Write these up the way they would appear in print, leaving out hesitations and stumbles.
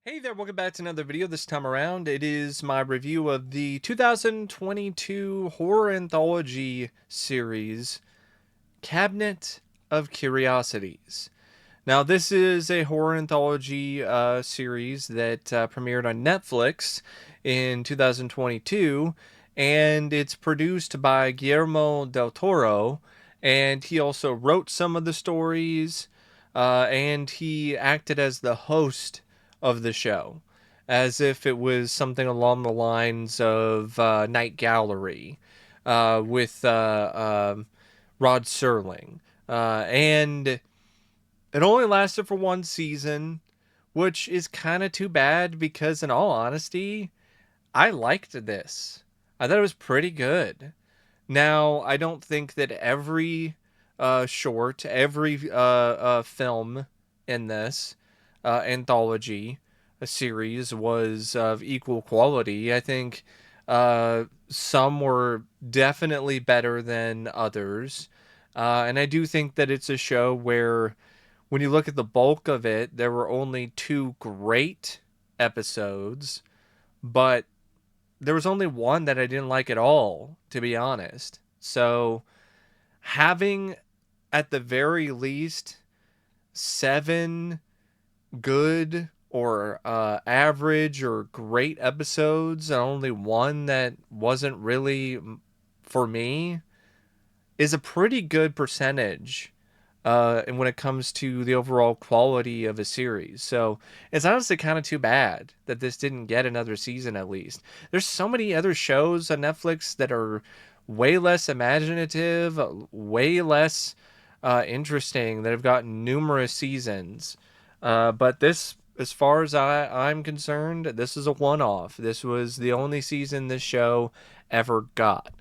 Hey there, welcome back to another video. This time around, it is my review of the 2022 horror anthology series, Cabinet of Curiosities. Now, this is a horror anthology series that premiered on Netflix in 2022, and it's produced by Guillermo del Toro, and he also wrote some of the stories, and he acted as the host of the show, as if it was something along the lines of Night Gallery with Rod Serling. And it only lasted for one season, which is kind of too bad because, in all honesty, I liked this. I thought it was pretty good. Now, I don't think that every every film in this anthology series was of equal quality. I think some were definitely better than others. And I do think that it's a show where, when you look at the bulk of it, there were only two great episodes, but there was only one that I didn't like at all, to be honest. So having, at the very least, seven good or average or great episodes and only one that wasn't really for me is a pretty good percentage. And when it comes to the overall quality of a series. So it's honestly kind of too bad that this didn't get another season at least. There's so many other shows on Netflix that are way less imaginative, way less interesting, that have gotten numerous seasons. But this, as far as I'm concerned, this is a one-off. This was the only season this show ever got.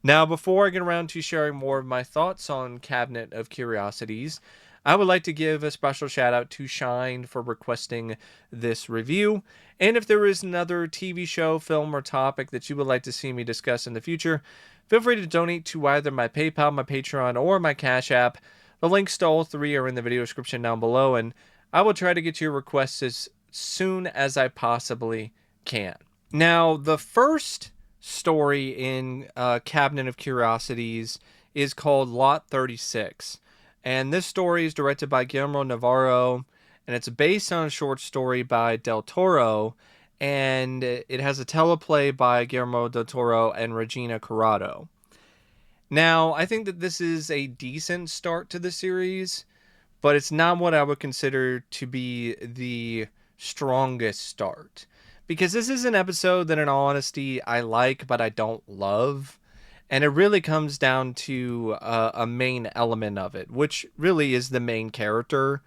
Now, before I get around to sharing more of my thoughts on Cabinet of Curiosities, I would like to give a special shout out to Shine for requesting this review. And if there is another TV show, film, or topic that you would like to see me discuss in the future, feel free to donate to either my PayPal, my Patreon, or my Cash App. The links to all three are in the video description down below, and I will try to get to your requests as soon as I possibly can. Now, the first story in Cabinet of Curiosities is called Lot 36. And this story is directed by Guillermo Navarro, and it's based on a short story by Del Toro, and it has a teleplay by Guillermo del Toro and Regina Corrado. Now, I think that this is a decent start to the series, but it's not what I would consider to be the strongest start. Because this is an episode that, in all honesty, I like, but I don't love. And it really comes down to a main element of it, which really is the main character.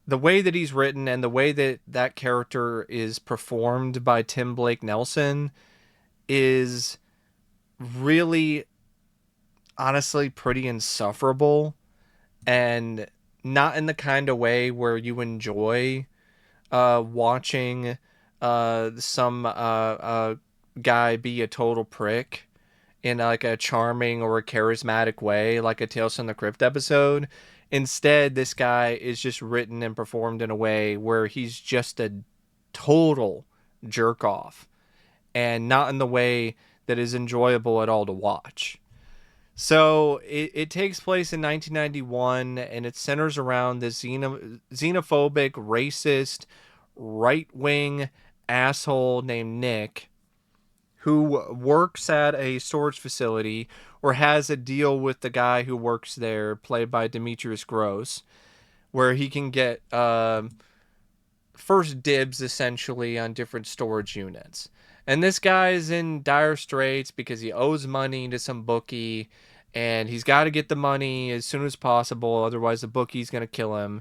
The way that he's written and the way that that character is performed by Tim Blake Nelson is really, honestly, pretty insufferable. And not in the kind of way where you enjoy watching some guy be a total prick in like a charming or a charismatic way, like a Tales from the Crypt episode. Instead, this guy is just written and performed in a way where he's just a total jerk off, and not in the way that is enjoyable at all to watch. So it takes place in 1991, and it centers around this xenophobic, racist, right-wing asshole named Nick, who works at a storage facility, or has a deal with the guy who works there, played by Demetrius Gross, where he can get first dibs, essentially, on different storage units. And this guy is in dire straits because he owes money to some bookie, and he's got to get the money as soon as possible, otherwise the bookie's going to kill him.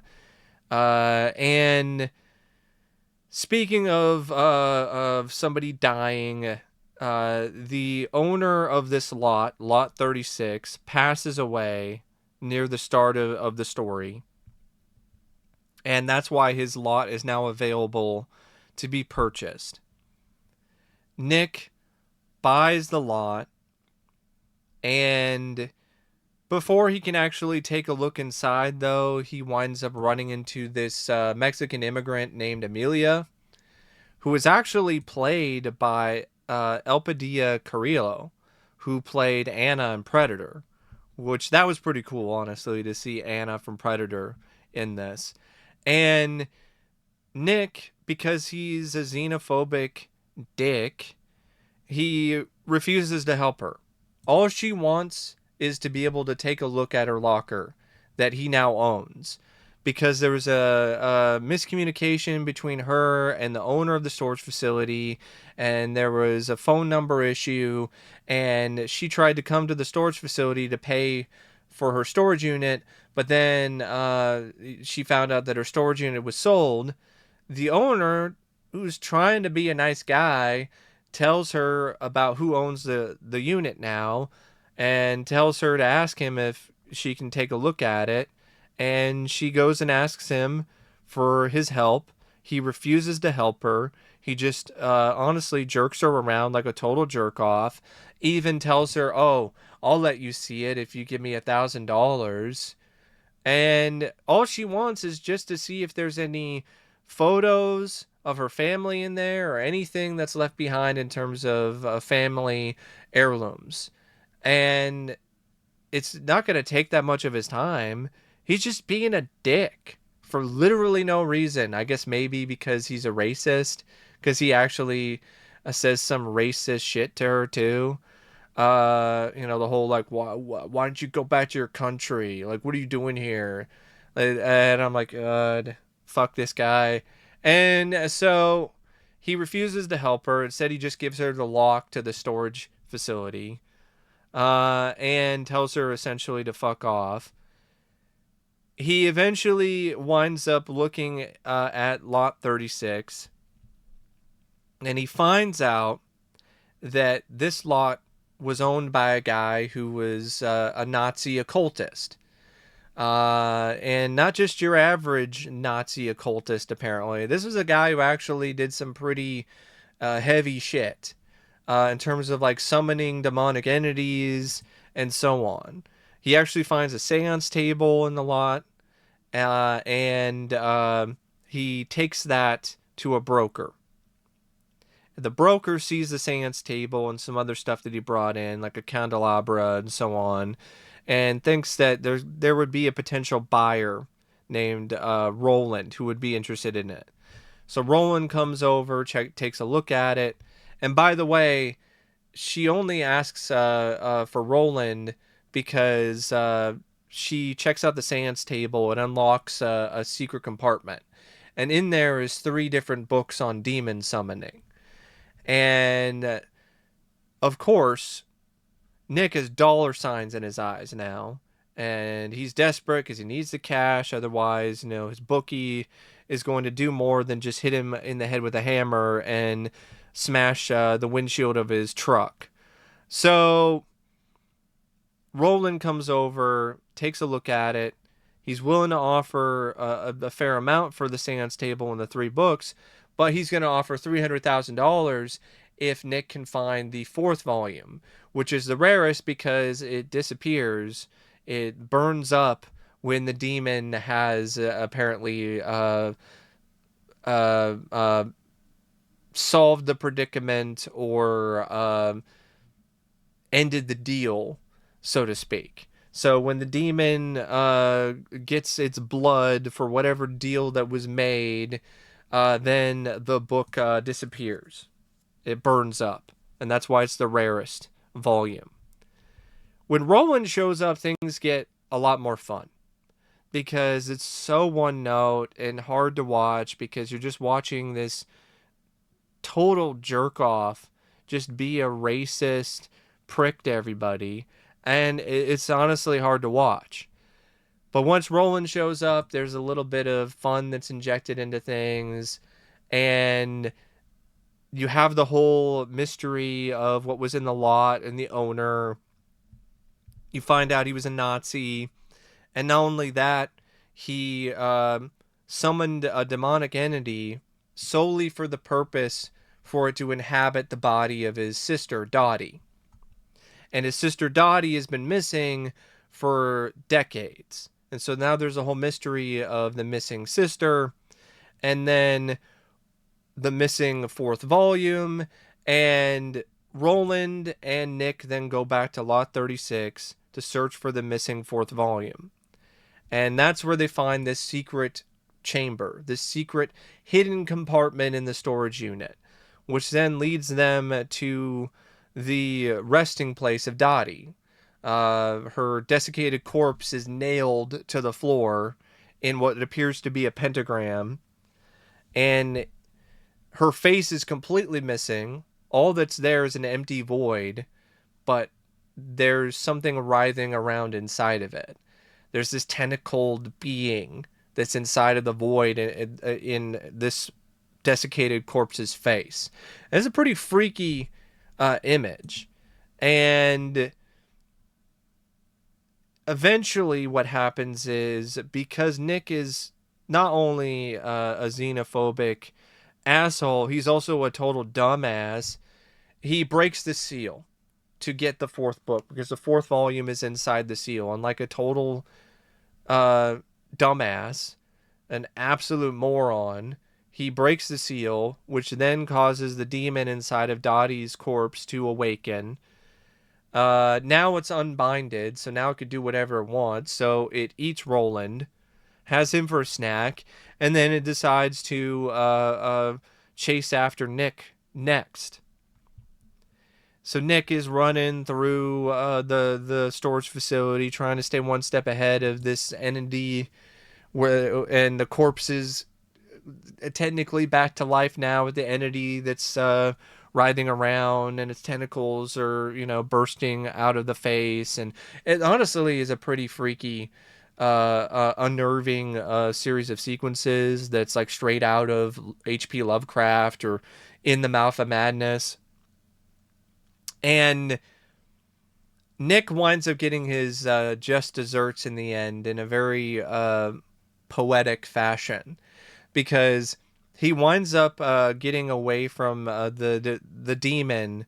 And speaking of somebody dying, the owner of this lot, Lot 36, passes away near the start of the story. And that's why his lot is now available to be purchased. Nick buys the lot, and before he can actually take a look inside, though, he winds up running into this Mexican immigrant named Amelia, who was actually played by Elpidia Carrillo, who played Anna in Predator, which that was pretty cool, honestly, to see Anna from Predator in this. And Nick, because he's a xenophobic dick, he refuses to help her. All she wants is to be able to take a look at her locker that he now owns. Because there was a miscommunication between her and the owner of the storage facility, and there was a phone number issue, and she tried to come to the storage facility to pay for her storage unit, but then she found out that her storage unit was sold. The owner, who's trying to be a nice guy, tells her about who owns the unit now, and tells her to ask him if she can take a look at it. And she goes and asks him for his help. He refuses to help her. He just honestly jerks her around like a total jerk off. Even tells her, "Oh, I'll let you see it if you give me $1,000." And all she wants is just to see if there's any photos of her family in there or anything that's left behind in terms of family heirlooms. And it's not going to take that much of his time. He's just being a dick for literally no reason. I guess maybe because he's a racist, because he actually says some racist shit to her too. The whole like, why don't you go back to your country? Like, what are you doing here? And I'm like, God, fuck this guy. And so he refuses to help her. Instead, he just gives her the lock to the storage facility, and tells her essentially to fuck off. He eventually winds up looking at lot 36, and he finds out that this lot was owned by a guy who was a Nazi occultist. And not just your average Nazi occultist, apparently. This was a guy who actually did some pretty heavy shit in terms of like summoning demonic entities and so on. He actually finds a seance table in the lot, and he takes that to a broker. The broker sees the seance table and some other stuff that he brought in, like a candelabra and so on, and thinks that there would be a potential buyer named Roland who would be interested in it. So Roland comes over, takes a look at it, and by the way, she only asks for Roland because she checks out the seance table and unlocks a secret compartment, and in there is 3 different books on demon summoning. And of course, Nick has dollar signs in his eyes now, and he's desperate because he needs the cash. Otherwise, his bookie is going to do more than just hit him in the head with a hammer and smash the windshield of his truck. So Roland comes over, takes a look at it. He's willing to offer a fair amount for the seance table and the 3 books, but he's going to offer $300,000 if Nick can find the 4th volume, which is the rarest because it disappears. It burns up when the demon has apparently solved the predicament or ended the deal, so to speak. So when the demon gets its blood for whatever deal that was made, then the book disappears. It burns up. And that's why it's the rarest volume. When Roland shows up, things get a lot more fun. Because it's so one note and hard to watch because you're just watching this total jerk off just be a racist prick to everybody. And it's honestly hard to watch. But once Roland shows up, there's a little bit of fun that's injected into things. And you have the whole mystery of what was in the lot and the owner. You find out he was a Nazi. And not only that, he summoned a demonic entity solely for the purpose for it to inhabit the body of his sister, Dottie. And his sister Dottie has been missing for decades. And so now there's a whole mystery of the missing sister. And then the missing fourth volume, and Roland and Nick then go back to Lot 36 to search for the missing fourth volume. And that's where they find this secret chamber, this secret hidden compartment in the storage unit, which then leads them to the resting place of Dottie. Her desiccated corpse is nailed to the floor in what appears to be a pentagram, and her face is completely missing. All that's there is an empty void, but there's something writhing around inside of it. There's this tentacled being that's inside of the void in this desiccated corpse's face. And it's a pretty freaky image. And eventually what happens is, because Nick is not only a xenophobic asshole, he's also a total dumbass. He breaks the seal to get the fourth book because the fourth volume is inside the seal. And like a total dumbass, an absolute moron, he breaks the seal, which then causes the demon inside of Dottie's corpse to awaken. Now it's unbinded, so now it could do whatever it wants. So it eats Roland, has him for a snack, and then it decides to chase after Nick next. So Nick is running through the storage facility, trying to stay one step ahead of this entity, and the corpse is technically back to life now with the entity that's writhing around, and its tentacles are, bursting out of the face. And it honestly is a pretty freaky, unnerving series of sequences that's like straight out of H.P. Lovecraft or In the Mouth of Madness. And Nick winds up getting his just desserts in the end in a very poetic fashion, because he winds up getting away from the demon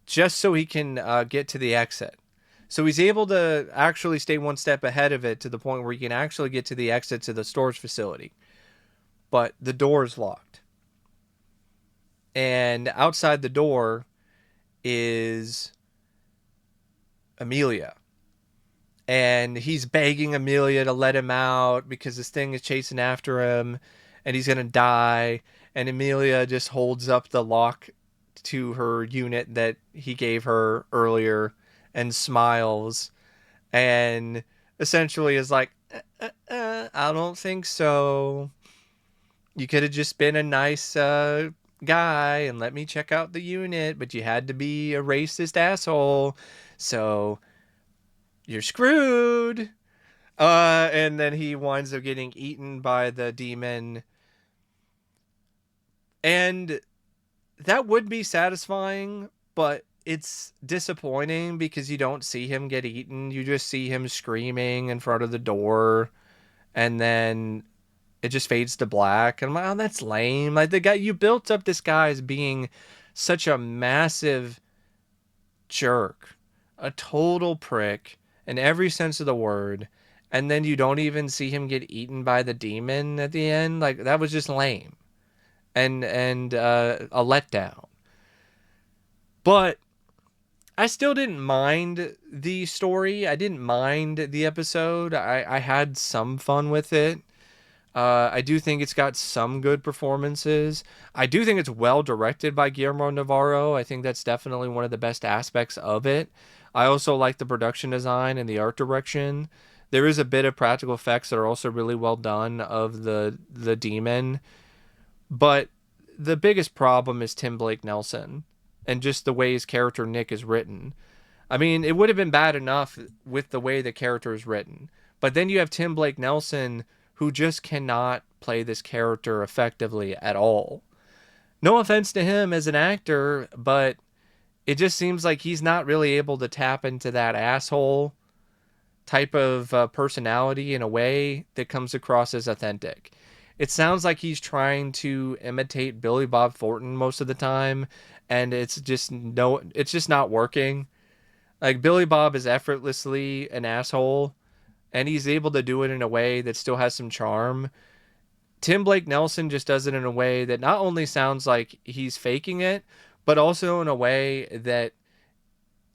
just so he can get to the exit. So he's able to actually stay one step ahead of it to the point where he can actually get to the exit to the storage facility. But the door is locked. And outside the door is Amelia. And he's begging Amelia to let him out because this thing is chasing after him and he's going to die. And Amelia just holds up the lock to her unit that he gave her earlier and smiles and essentially is like, I don't think so. You could have just been a nice guy and let me check out the unit, but you had to be a racist asshole, so you're screwed. And then he winds up getting eaten by the demon, and that would be satisfying, but it's disappointing because you don't see him get eaten. You just see him screaming in front of the door, and then it just fades to black. And I'm like, oh, that's lame. Like, the guy, you built up this guy as being such a massive jerk, a total prick in every sense of the word, and then you don't even see him get eaten by the demon at the end. Like, that was just lame and a letdown. But I still didn't mind the story. I didn't mind the episode. I had some fun with it. I do think it's got some good performances. I do think it's well directed by Guillermo Navarro. I think that's definitely one of the best aspects of it. I also like the production design and the art direction. There is a bit of practical effects that are also really well done of the demon. But the biggest problem is Tim Blake Nelson and just the way his character Nick is written. I mean, it would have been bad enough with the way the character is written. But then you have Tim Blake Nelson, who just cannot play this character effectively at all. No offense to him as an actor, but it just seems like he's not really able to tap into that asshole type of personality in a way that comes across as authentic. It sounds like he's trying to imitate Billy Bob Thornton most of the time, and it's just not working. Like, Billy Bob is effortlessly an asshole, and he's able to do it in a way that still has some charm. Tim Blake Nelson just does it in a way that not only sounds like he's faking it, but also in a way that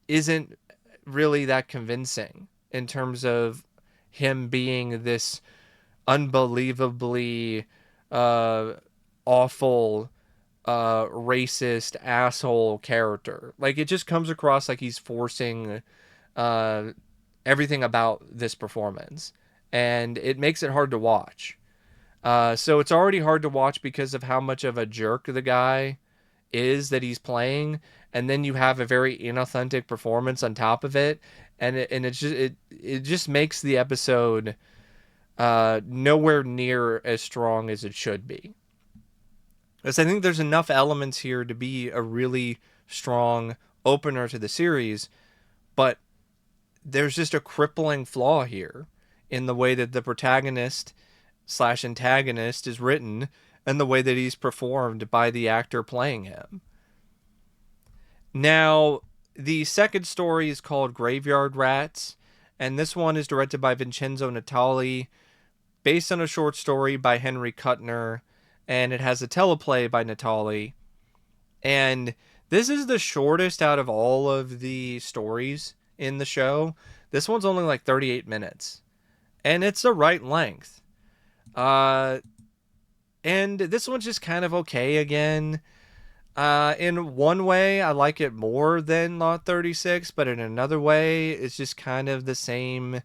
isn't really that convincing in terms of him being this unbelievably uh, awful, racist asshole character. Like it just comes across like he's forcing uh, everything about this performance, and it makes it hard to watch. So it's already hard to watch because of how much of a jerk the guy is that he's playing, and then you have a very inauthentic performance on top of it, and it just makes the episode nowhere near as strong as it should be. Because I think there's enough elements here to be a really strong opener to the series, but there's just a crippling flaw here in the way that the protagonist slash antagonist is written and the way that he's performed by the actor playing him. Now, the second story is called Graveyard Rats, and this one is directed by Vincenzo Natali, based on a short story by Henry Kuttner, and it has a teleplay by Natali. And this is the shortest out of all of the stories in the show. This one's only like 38 minutes, and it's the right length. Uh, and this one's just kind of okay again. In one way, I like it more than Lot 36, but in another way, it's just kind of the same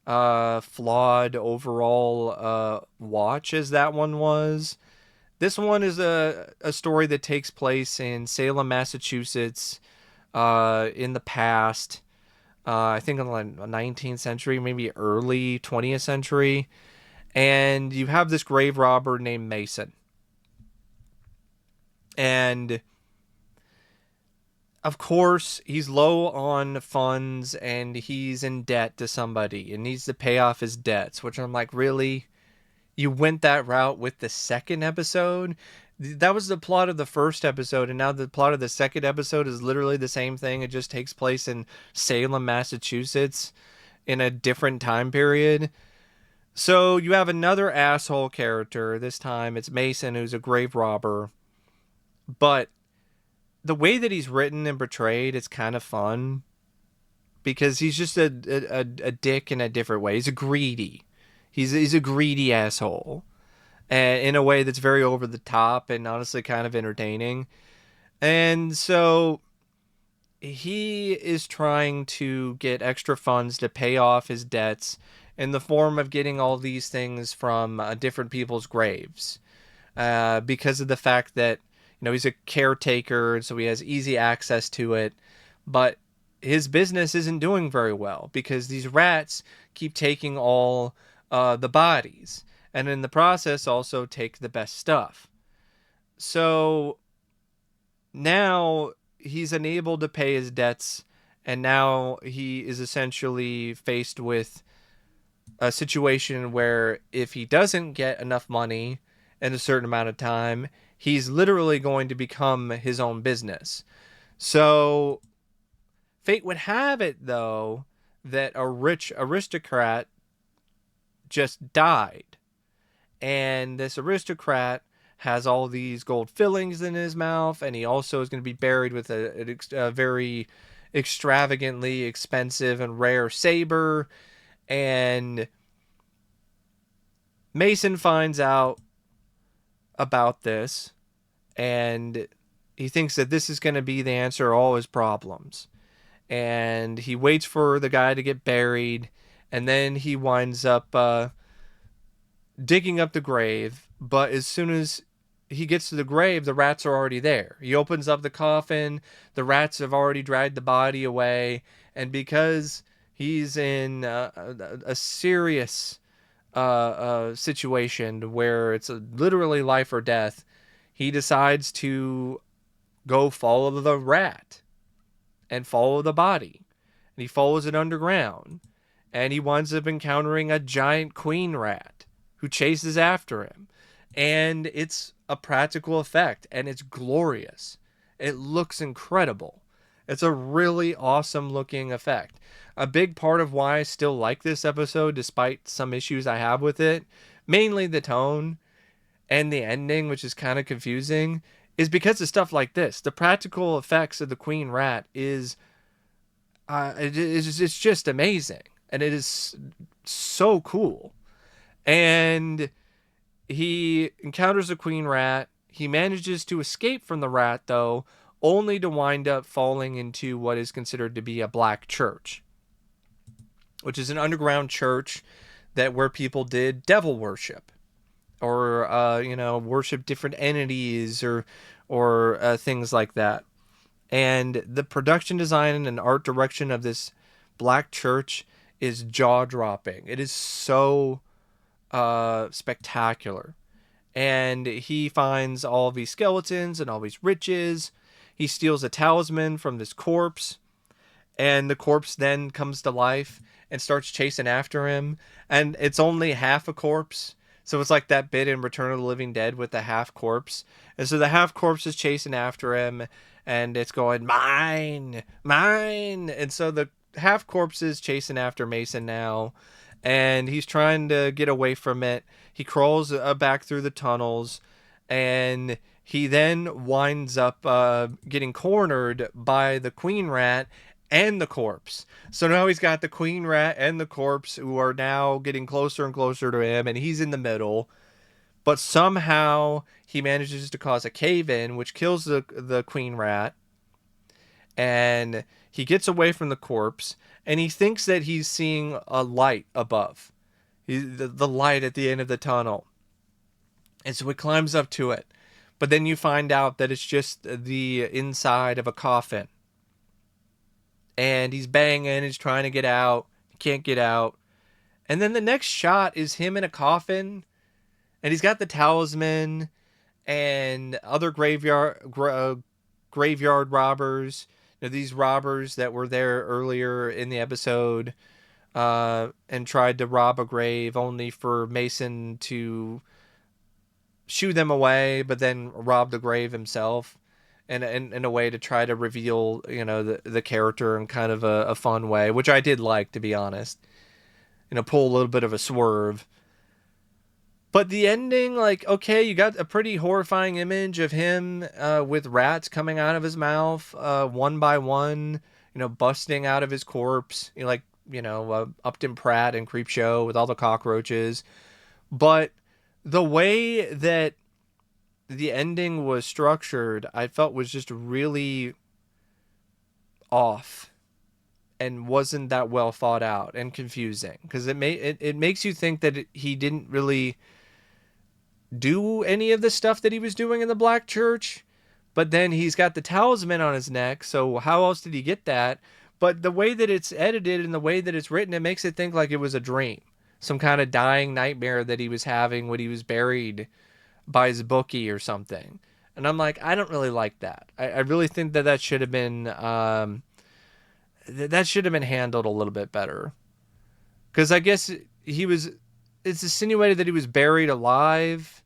flawed overall watch as that one was. This one is a story that takes place in Salem, Massachusetts, in the past. I think in the 19th century, maybe early 20th century. And you have this grave robber named Mason. And of course, he's low on funds and he's in debt to somebody and needs to pay off his debts, which I'm like, really? You went that route with the second episode? That was the plot of the first episode, and now the plot of the second episode is literally the same thing. It just takes place in Salem, Massachusetts in a different time period. So you have another asshole character. This time it's Mason, who's a grave robber. But the way that he's written and portrayed, it's kind of fun because he's just a dick in a different way. He's a greedy. He's a greedy asshole, and in a way that's very over the top and honestly kind of entertaining. And so he is trying to get extra funds to pay off his debts in the form of getting all these things from different people's graves, because of the fact that he's a caretaker, and so he has easy access to it. But his business isn't doing very well because these rats keep taking all the bodies, and in the process also take the best stuff. So now he's unable to pay his debts, and now he is essentially faced with a situation where if he doesn't get enough money in a certain amount of time, he's literally going to become his own business. So fate would have it, though, that a rich aristocrat just died. And this aristocrat has all these gold fillings in his mouth, and he also is going to be buried with a very extravagantly expensive and rare saber. And Mason finds out about this, and he thinks that this is going to be the answer to all his problems. And he waits for the guy to get buried, and then he winds up digging up the grave. But as soon as he gets to the grave, the rats are already there. He opens up the coffin, the rats have already dragged the body away, and because he's in a serious situation where it's literally life or death, he decides to go follow the rat and follow the body. And he follows it underground. And he winds up encountering a giant queen rat who chases after him. And it's a practical effect, and it's glorious. It looks incredible. It's a really awesome looking effect. A big part of why I still like this episode, despite some issues I have with it, mainly the tone, and the ending, which is kind of confusing, is because of stuff like this. The practical effects of the Queen Rat it's just amazing, and it is so cool. And he encounters a Queen Rat. He manages to escape from the rat, though, only to wind up falling into what is considered to be a black church, which is an underground church that where people did devil worship, or worship different entities, or things like that. And the production design and art direction of this black church is jaw dropping. It is so spectacular. And he finds all these skeletons and all these riches. He steals a talisman from this corpse, and the corpse then comes to life and starts chasing after him. And it's only half a corpse. So it's like that bit in Return of the Living Dead with the half corpse. And so the half corpse is chasing after him, and it's going, mine, mine. And so the half corpse is chasing after Mason now, and he's trying to get away from it. He crawls back through the tunnels, and he then winds up getting cornered by the Queen Rat and the corpse. So now he's got the Queen Rat and the corpse who are now getting closer and closer to him, and he's in the middle. But somehow he manages to cause a cave in, which kills the Queen Rat, and he gets away from the corpse, and he thinks that he's seeing a light above, the light at the end of the tunnel. And so he climbs up to it. But then you find out that it's just the inside of a coffin. And he's banging, he's trying to get out, he can't get out. And then the next shot is him in a coffin, and he's got the talisman and other graveyard robbers. These robbers that were there earlier in the episode and tried to rob a grave, only for Mason to shoo them away, but then rob the grave himself. And in a way to try to reveal, the character in kind of a fun way, which I did like, to be honest. Pull a little bit of a swerve. But the ending, like, okay, you got a pretty horrifying image of him with rats coming out of his mouth, one by one, busting out of his corpse, Upton Pratt and Creepshow with all the cockroaches. But the way that the ending was structured, I felt was just really off and wasn't that well thought out and confusing, because it makes you think that he didn't really do any of the stuff that he was doing in the black church, but then he's got the talisman on his neck, so how else did he get that? But the way that it's edited and the way that it's written, it makes it think like it was a dream, some kind of dying nightmare that he was having when he was buried by his bookie or something. And I'm like, I don't really like that. I really think that should have been handled a little bit better, because I guess it's insinuated that he was buried alive,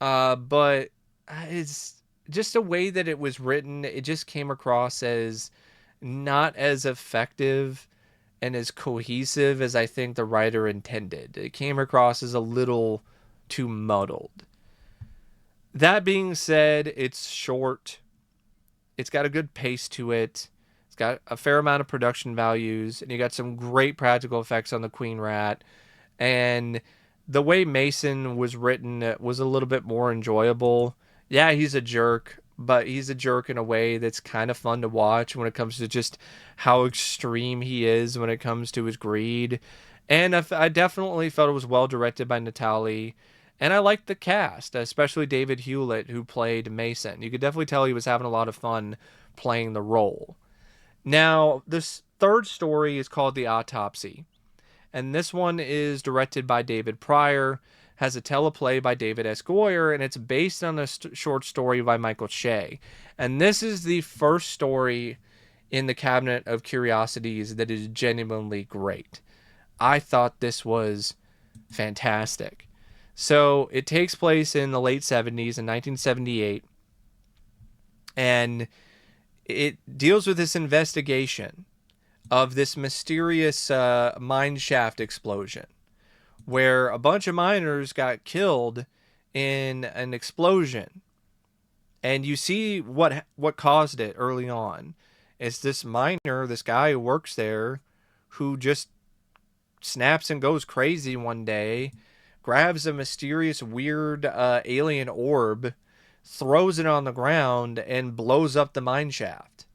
but it's just a way that it was written. It just came across as not as effective and as cohesive as I think the writer intended. It came across as a little too muddled. That being said, it's short. It's got a good pace to it. It's got a fair amount of production values, and you got some great practical effects on the Queen Rat. And the way Mason was written was a little bit more enjoyable. Yeah, he's a jerk, but he's a jerk in a way that's kind of fun to watch when it comes to just how extreme he is when it comes to his greed. And I definitely felt it was well directed by Natali. And I liked the cast, especially David Hewlett, who played Mason. You could definitely tell he was having a lot of fun playing the role. Now, this third story is called The Autopsy. And this one is directed by David Pryor, has a teleplay by David S. Goyer, and it's based on a short story by Michael Shea. And this is the first story in the Cabinet of Curiosities that is genuinely great. I thought this was fantastic. So it takes place in the late 70s, in 1978, and it deals with this investigation of this mysterious mine shaft explosion where a bunch of miners got killed in an explosion, and you see what caused it early on. It's this miner, this guy who works there, who just snaps and goes crazy one day, grabs a mysterious, weird alien orb, throws it on the ground, and blows up the mine shaft.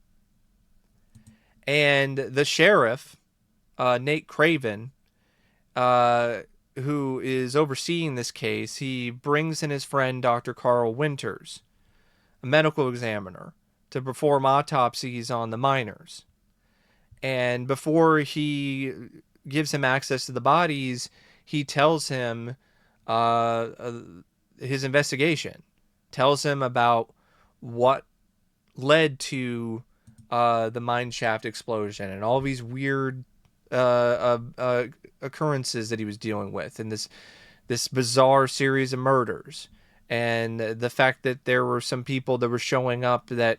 And the sheriff, Nate Craven, uh, who is overseeing this case, he brings in his friend Dr. Carl Winters, a medical examiner, to perform autopsies on the miners. And before he gives him access to the bodies, he tells him uh, uh, his investigation, tells him about what led to the mine shaft explosion and all these weird occurrences that he was dealing with, and this bizarre series of murders, and the fact that there were some people that were showing up that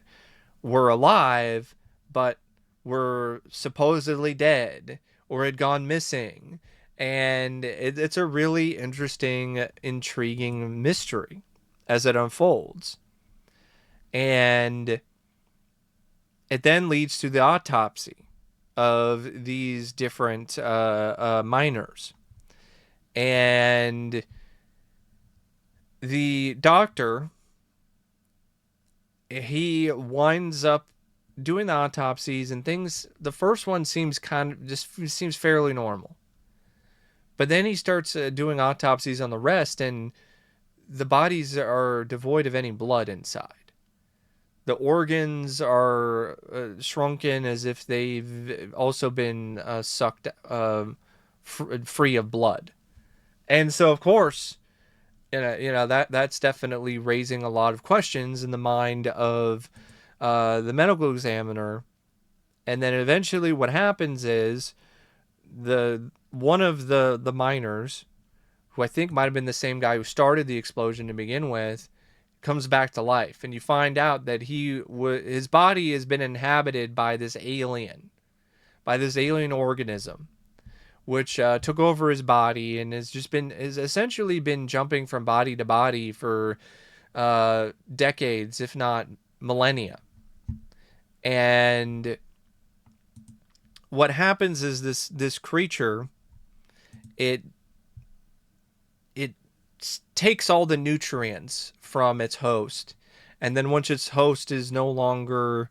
were alive but were supposedly dead or had gone missing. And it's a really interesting, intriguing mystery as it unfolds. And it then leads to the autopsy of these different miners. And the doctor, he winds up doing the autopsies, and things, the first one seems seems fairly normal. But then he starts doing autopsies on the rest, and the bodies are devoid of any blood inside. The organs are shrunken as if they've also been sucked free of blood. And so, of course, that's definitely raising a lot of questions in the mind of the medical examiner. And then eventually, what happens is the one of the miners, who I think might have been the same guy who started the explosion to begin with, comes back to life, and you find out that his body has been inhabited by this alien organism, which took over his body and has essentially been jumping from body to body for decades, if not millennia. And what happens is this creature, it it takes all the nutrients from its host, and then once its host is no longer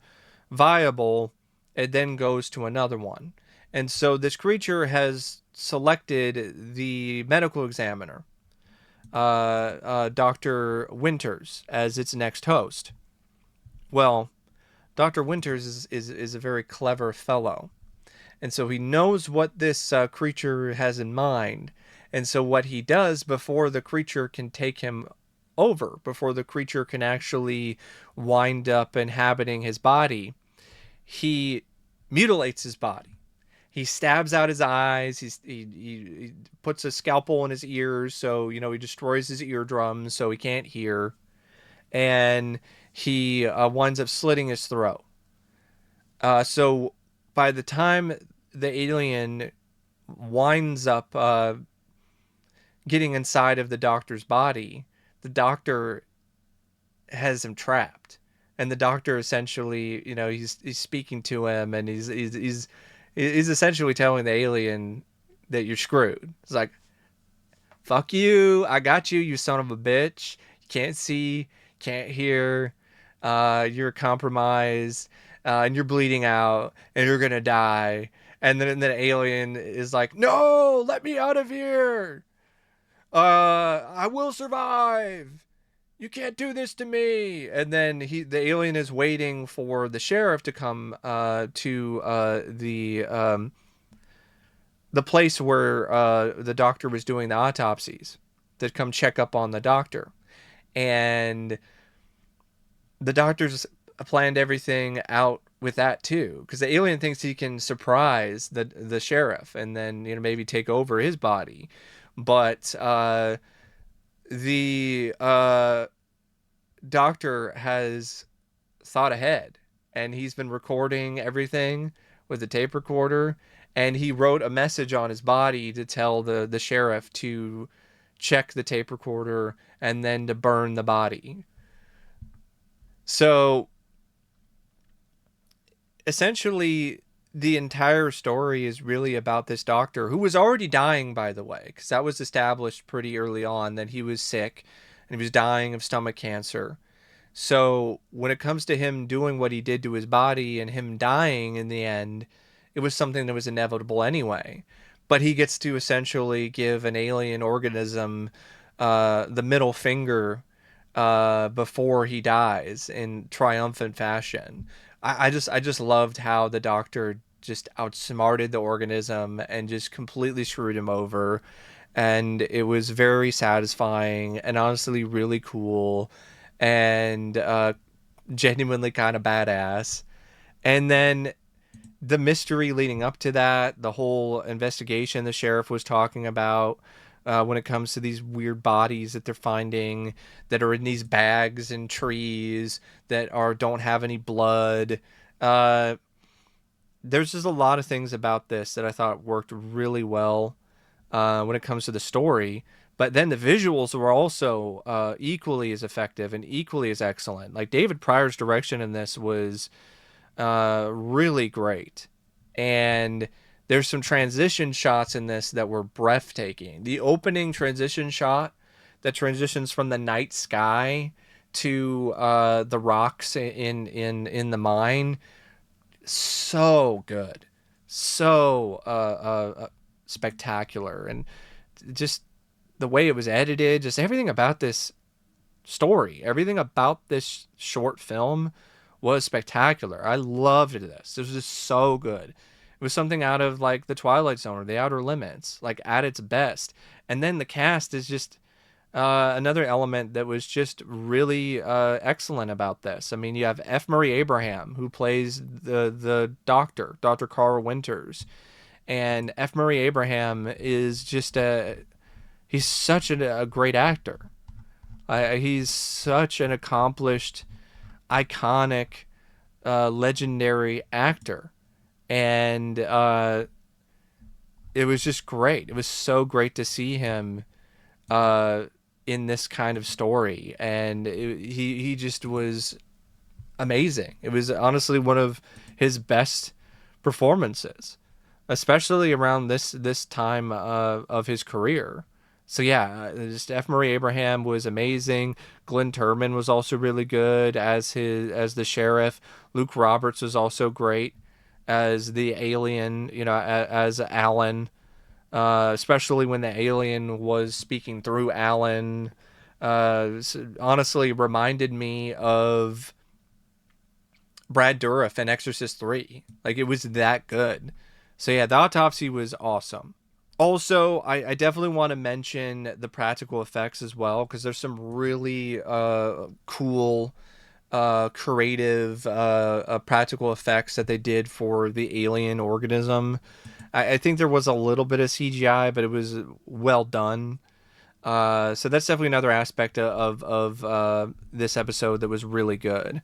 viable, it then goes to another one. And so this creature has selected the medical examiner, Dr. Winters, as its next host. Well, Dr. Winters is a very clever fellow. And so he knows what this creature has in mind. And so what he does before the creature can take him over, before the creature can actually wind up inhabiting his body, he mutilates his body. He stabs out his eyes. He puts a scalpel in his ears, so he destroys his eardrums, so he can't hear, and he winds up slitting his throat. So by the time the alien winds up getting inside of the doctor's body, the doctor has him trapped, and the doctor essentially, he's speaking to him, and he's essentially telling the alien that you're screwed. It's like, fuck you, I got you, you son of a bitch. You can't see, can't hear, you're compromised, and you're bleeding out, and you're gonna die. And then the alien is like, no, let me out of here. I will survive. You can't do this to me. And then the alien is waiting for the sheriff to come to the place where the doctor was doing the autopsies, to come check up on the doctor. And the doctor's planned everything out with that too, because the alien thinks he can surprise the sheriff and then maybe take over his body. But the doctor has thought ahead, and he's been recording everything with a tape recorder, and he wrote a message on his body to tell the sheriff to check the tape recorder, and then to burn the body. So essentially, the entire story is really about this doctor who was already dying, by the way, because that was established pretty early on that he was sick and he was dying of stomach cancer. So when it comes to him doing what he did to his body and him dying in the end, it was something that was inevitable anyway. But he gets to essentially give an alien organism the middle finger before he dies in triumphant fashion. I just loved how the doctor just outsmarted the organism and just completely screwed him over. And it was very satisfying and honestly really cool and genuinely kind of badass. And then the mystery leading up to that, the whole investigation the sheriff was talking about when it comes to these weird bodies that they're finding that are in these bags and trees that are don't have any blood. Uh, there's just a lot of things about this that I thought worked really well when it comes to the story. But then the visuals were also equally as effective and equally as excellent. Like David Pryor's direction in this was really great. And there's some transition shots in this that were breathtaking. The opening transition shot that transitions from the night sky to the rocks in the mine, so good, so spectacular, and just the way it was edited, just everything about this story, everything about this short film was spectacular. I loved this. This was just so good. It was something out of like the Twilight Zone or the Outer Limits, like at its best. And then the cast is just another element that was just really excellent about this. I mean, you have F. Murray Abraham who plays the doctor, Dr. Carl Winters, and F. Murray Abraham is just he's such a great actor. He's such an accomplished, iconic, legendary actor, and it was just great. It was so great to see him in this kind of story, and he just was amazing. It was honestly one of his best performances, especially around this time of his career. So yeah, just F. Murray Abraham was amazing. Glenn Turman was also really good as the sheriff. Luke Roberts was also great as the alien, as Alan, especially when the alien was speaking through Alan. Honestly, reminded me of Brad Dourif in Exorcist 3. Like, it was that good. So yeah, the autopsy was awesome. Also, I definitely want to mention the practical effects as well, because there's some really cool, creative practical effects that they did for the alien organism. I think there was a little bit of CGI, but it was well done. So that's definitely another aspect of this episode that was really good.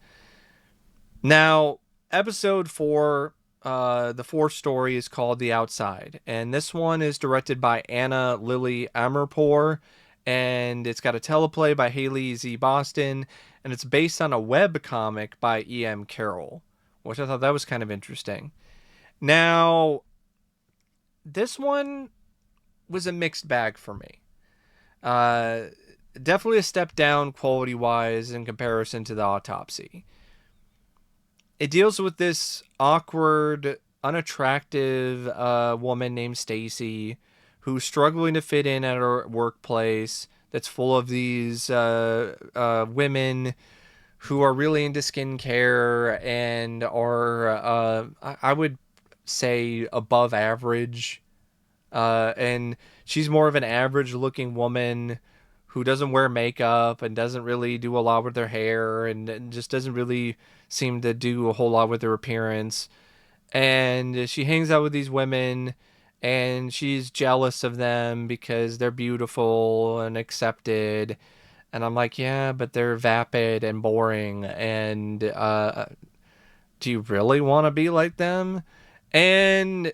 Now, episode 4, the fourth story is called The Outside, and this one is directed by Anna Lily Amirpour, and it's got a teleplay by Haley Z. Boston, and it's based on a web comic by E.M. Carroll, which I thought that was kind of interesting. Now, this one was a mixed bag for me. Uh, Definitely a step down quality-wise in comparison to the autopsy. It deals with this awkward, unattractive woman named Stacy who's struggling to fit in at her workplace that's full of these women who are really into skincare and are, I would say, above average. And she's more of an average looking woman who doesn't wear makeup and doesn't really do a lot with her hair and just doesn't really seem to do a whole lot with her appearance. And she hangs out with these women and she's jealous of them because they're beautiful and accepted. And I'm like, yeah, but they're vapid and boring. And do you really want to be like them? And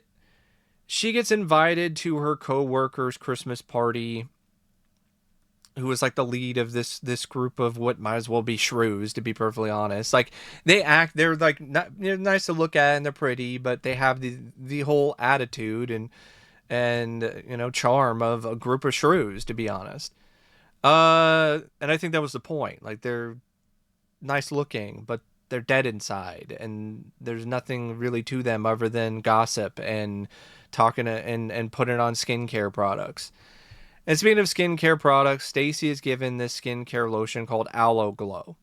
she gets invited to her co-worker's Christmas party who was like the lead of this group of what might as well be shrews, to be perfectly honest. Like they're like not, nice to look at and they're pretty, but they have the whole attitude and charm of a group of shrews, to be honest. And I think that was the point. Like they're nice looking, but they're dead inside, and there's nothing really to them other than gossip and talking and putting on skincare products. And speaking of skincare products, Stacy is given this skincare lotion called Aloe Glow,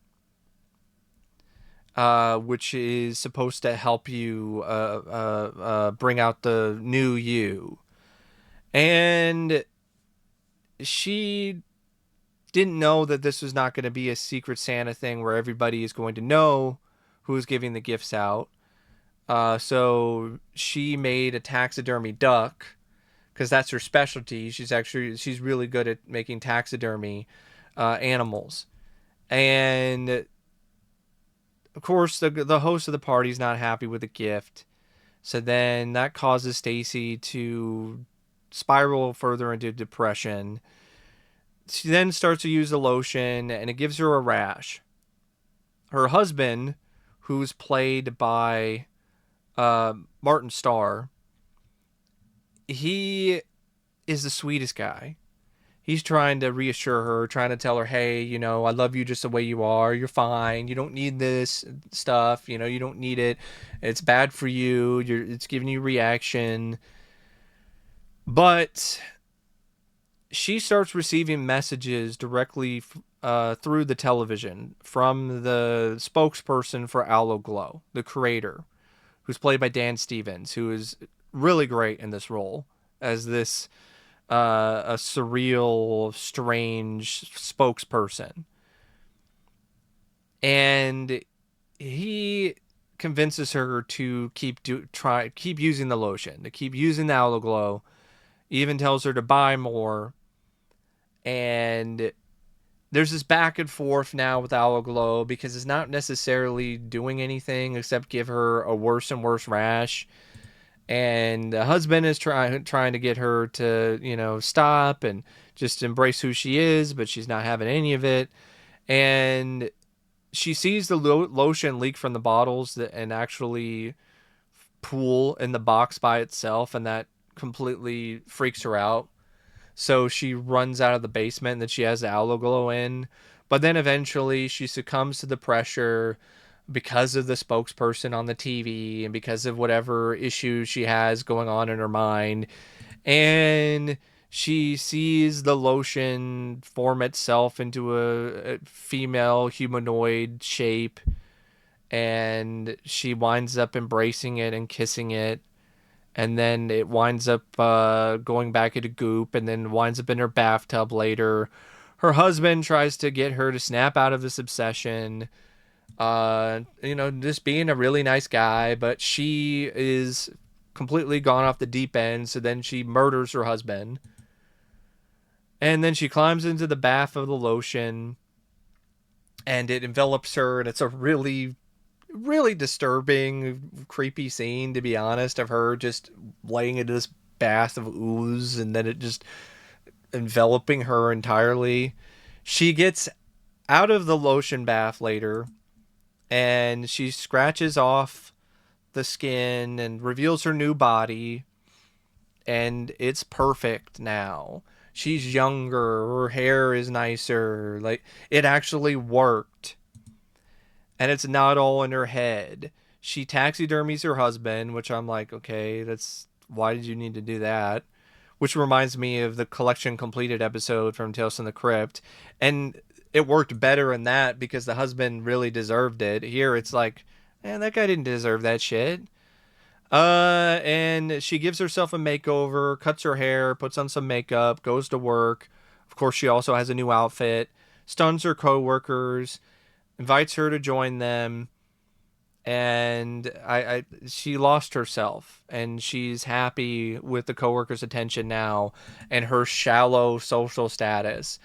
which is supposed to help you bring out the new you. And she didn't know that this was not going to be a secret Santa thing where everybody is going to know who's giving the gifts out. So she made a taxidermy duck because that's her specialty. She's really good at making taxidermy animals, and of course the host of the party is not happy with the gift. So then that causes Stacy to spiral further into depression. She then starts to use the lotion, and it gives her a rash. Her husband, who's played by Martin Starr, he is the sweetest guy. He's trying to reassure her, trying to tell her, hey, I love you just the way you are. You're fine. You don't need this stuff. You don't need it. It's bad for you. It's giving you reaction. But she starts receiving messages directly through the television from the spokesperson for Aloe Glow, the creator, who's played by Dan Stevens, who is really great in this role as this a surreal, strange spokesperson. And he convinces her to keep using the lotion, to keep using the Aloe Glow. Even tells her to buy more. And there's this back and forth now with Aloe Glow because it's not necessarily doing anything except give her a worse and worse rash. And the husband is trying to get her to stop and just embrace who she is, but she's not having any of it. And she sees the lotion leak from the bottles and actually pool in the box by itself, and that completely freaks her out. So she runs out of the basement, and then she has the Aloe Glow in. But then eventually she succumbs to the pressure because of the spokesperson on the TV and because of whatever issues she has going on in her mind. And she sees the lotion form itself into a female humanoid shape, and she winds up embracing it and kissing it. And then it winds up going back into goop, and then winds up in her bathtub later. Her husband tries to get her to snap out of this obsession, just being a really nice guy, but she is completely gone off the deep end. So then she murders her husband, and then she climbs into the bath of the lotion, and it envelops her, and it's a really, really disturbing, creepy scene, to be honest, of her just laying into this bath of ooze, and then it just enveloping her entirely. She gets out of the lotion bath later, and she scratches off the skin and reveals her new body, and it's perfect now. She's younger, her hair is nicer, like it actually worked. And it's not all in her head. She taxidermies her husband, which I'm like, okay, that's why did you need to do that? Which reminds me of the collection completed episode from Tales from the Crypt. And it worked better in that because the husband really deserved it. Here it's like, man, that guy didn't deserve that shit. And she gives herself a makeover, cuts her hair, puts on some makeup, goes to work. Of course, she also has a new outfit, stuns her coworkers, invites her to join them, and she lost herself, and she's happy with the coworkers' attention now and her shallow social status.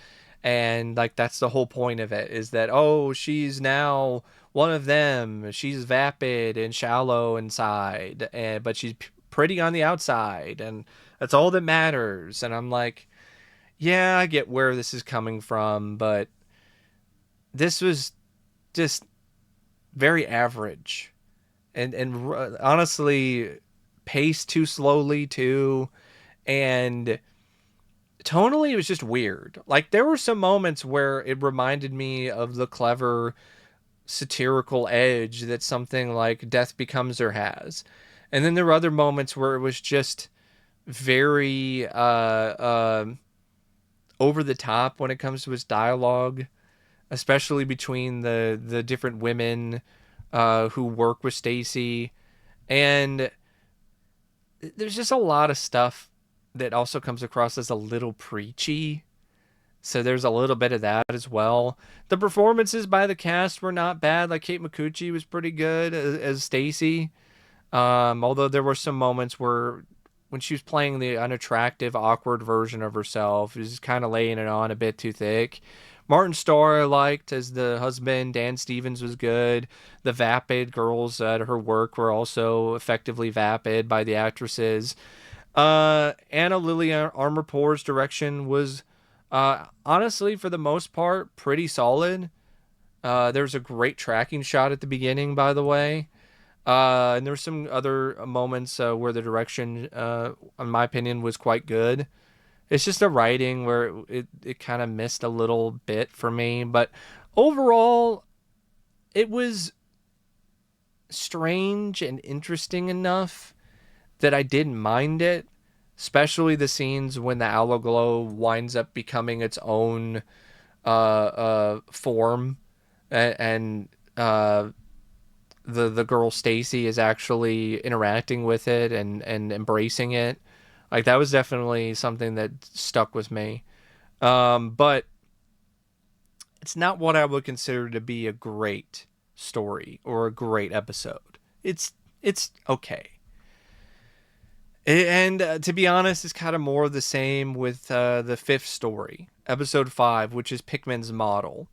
And like that's the whole point of it, is that she's now one of them. She's vapid and shallow inside, but she's pretty on the outside, and that's all that matters. And I'm like, yeah, I get where this is coming from, but this was just very average, and honestly, paced too slowly too, and tonally it was just weird. Like there were some moments where it reminded me of the clever satirical edge that something like Death Becomes Her has. And then there were other moments where it was just very over the top when it comes to his dialogue, especially between the different women who work with Stacy. And there's just a lot of stuff that also comes across as a little preachy. So there's a little bit of that as well. The performances by the cast were not bad. Like Kate Micucci was pretty good as Stacy. Although there were some moments where when she was playing the unattractive, awkward version of herself, she was kind of laying it on a bit too thick. Martin Starr I liked as the husband. Dan Stevens was good. The vapid girls at her work were also effectively vapid by the actresses. Anna Lily Armourpour's direction was, honestly, for the most part, pretty solid. There was a great tracking shot at the beginning, by the way. And there were some other moments where the direction, in my opinion, was quite good. It's just the writing where it kind of missed a little bit for me. But overall, it was strange and interesting enough that I didn't mind it, especially the scenes when the Glow winds up becoming its own form, and the girl Stacy is actually interacting with it and embracing it. Like that was definitely something that stuck with me. But it's not what I would consider to be a great story or a great episode. It's okay. And to be honest, it's kind of more of the same with the fifth story, episode 5, which is Pickman's Model.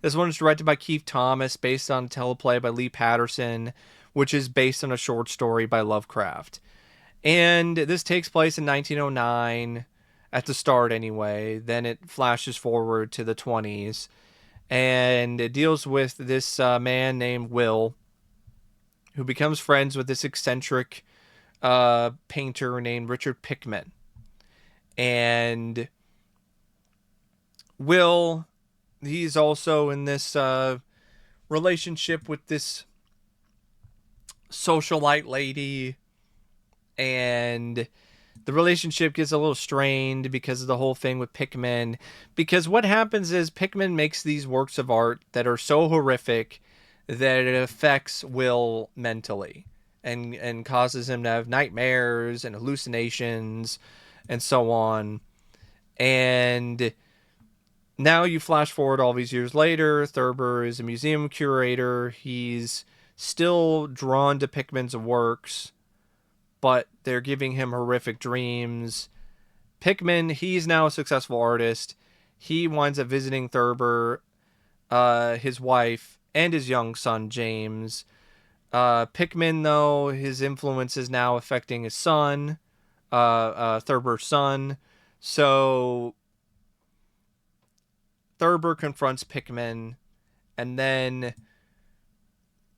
This one is directed by Keith Thomas, based on a teleplay by Lee Patterson, which is based on a short story by Lovecraft. And this takes place in 1909, at the start anyway. Then it flashes forward to the 20s. And it deals with this man named Will, who becomes friends with this eccentric painter named Richard Pickman. And Will, he's also in this relationship with this socialite lady, and the relationship gets a little strained because of the whole thing with Pickman. Because what happens is Pickman makes these works of art that are so horrific that it affects Will mentally, and causes him to have nightmares and hallucinations and so on. And now you flash forward all these years later. Thurber is a museum curator. He's still drawn to Pickman's works, but they're giving him horrific dreams. Pickman, he's now a successful artist. He winds up visiting Thurber, his wife, and his young son, James. Pickman, though, his influence is now affecting his son, Thurber's son. So Thurber confronts Pickman, and then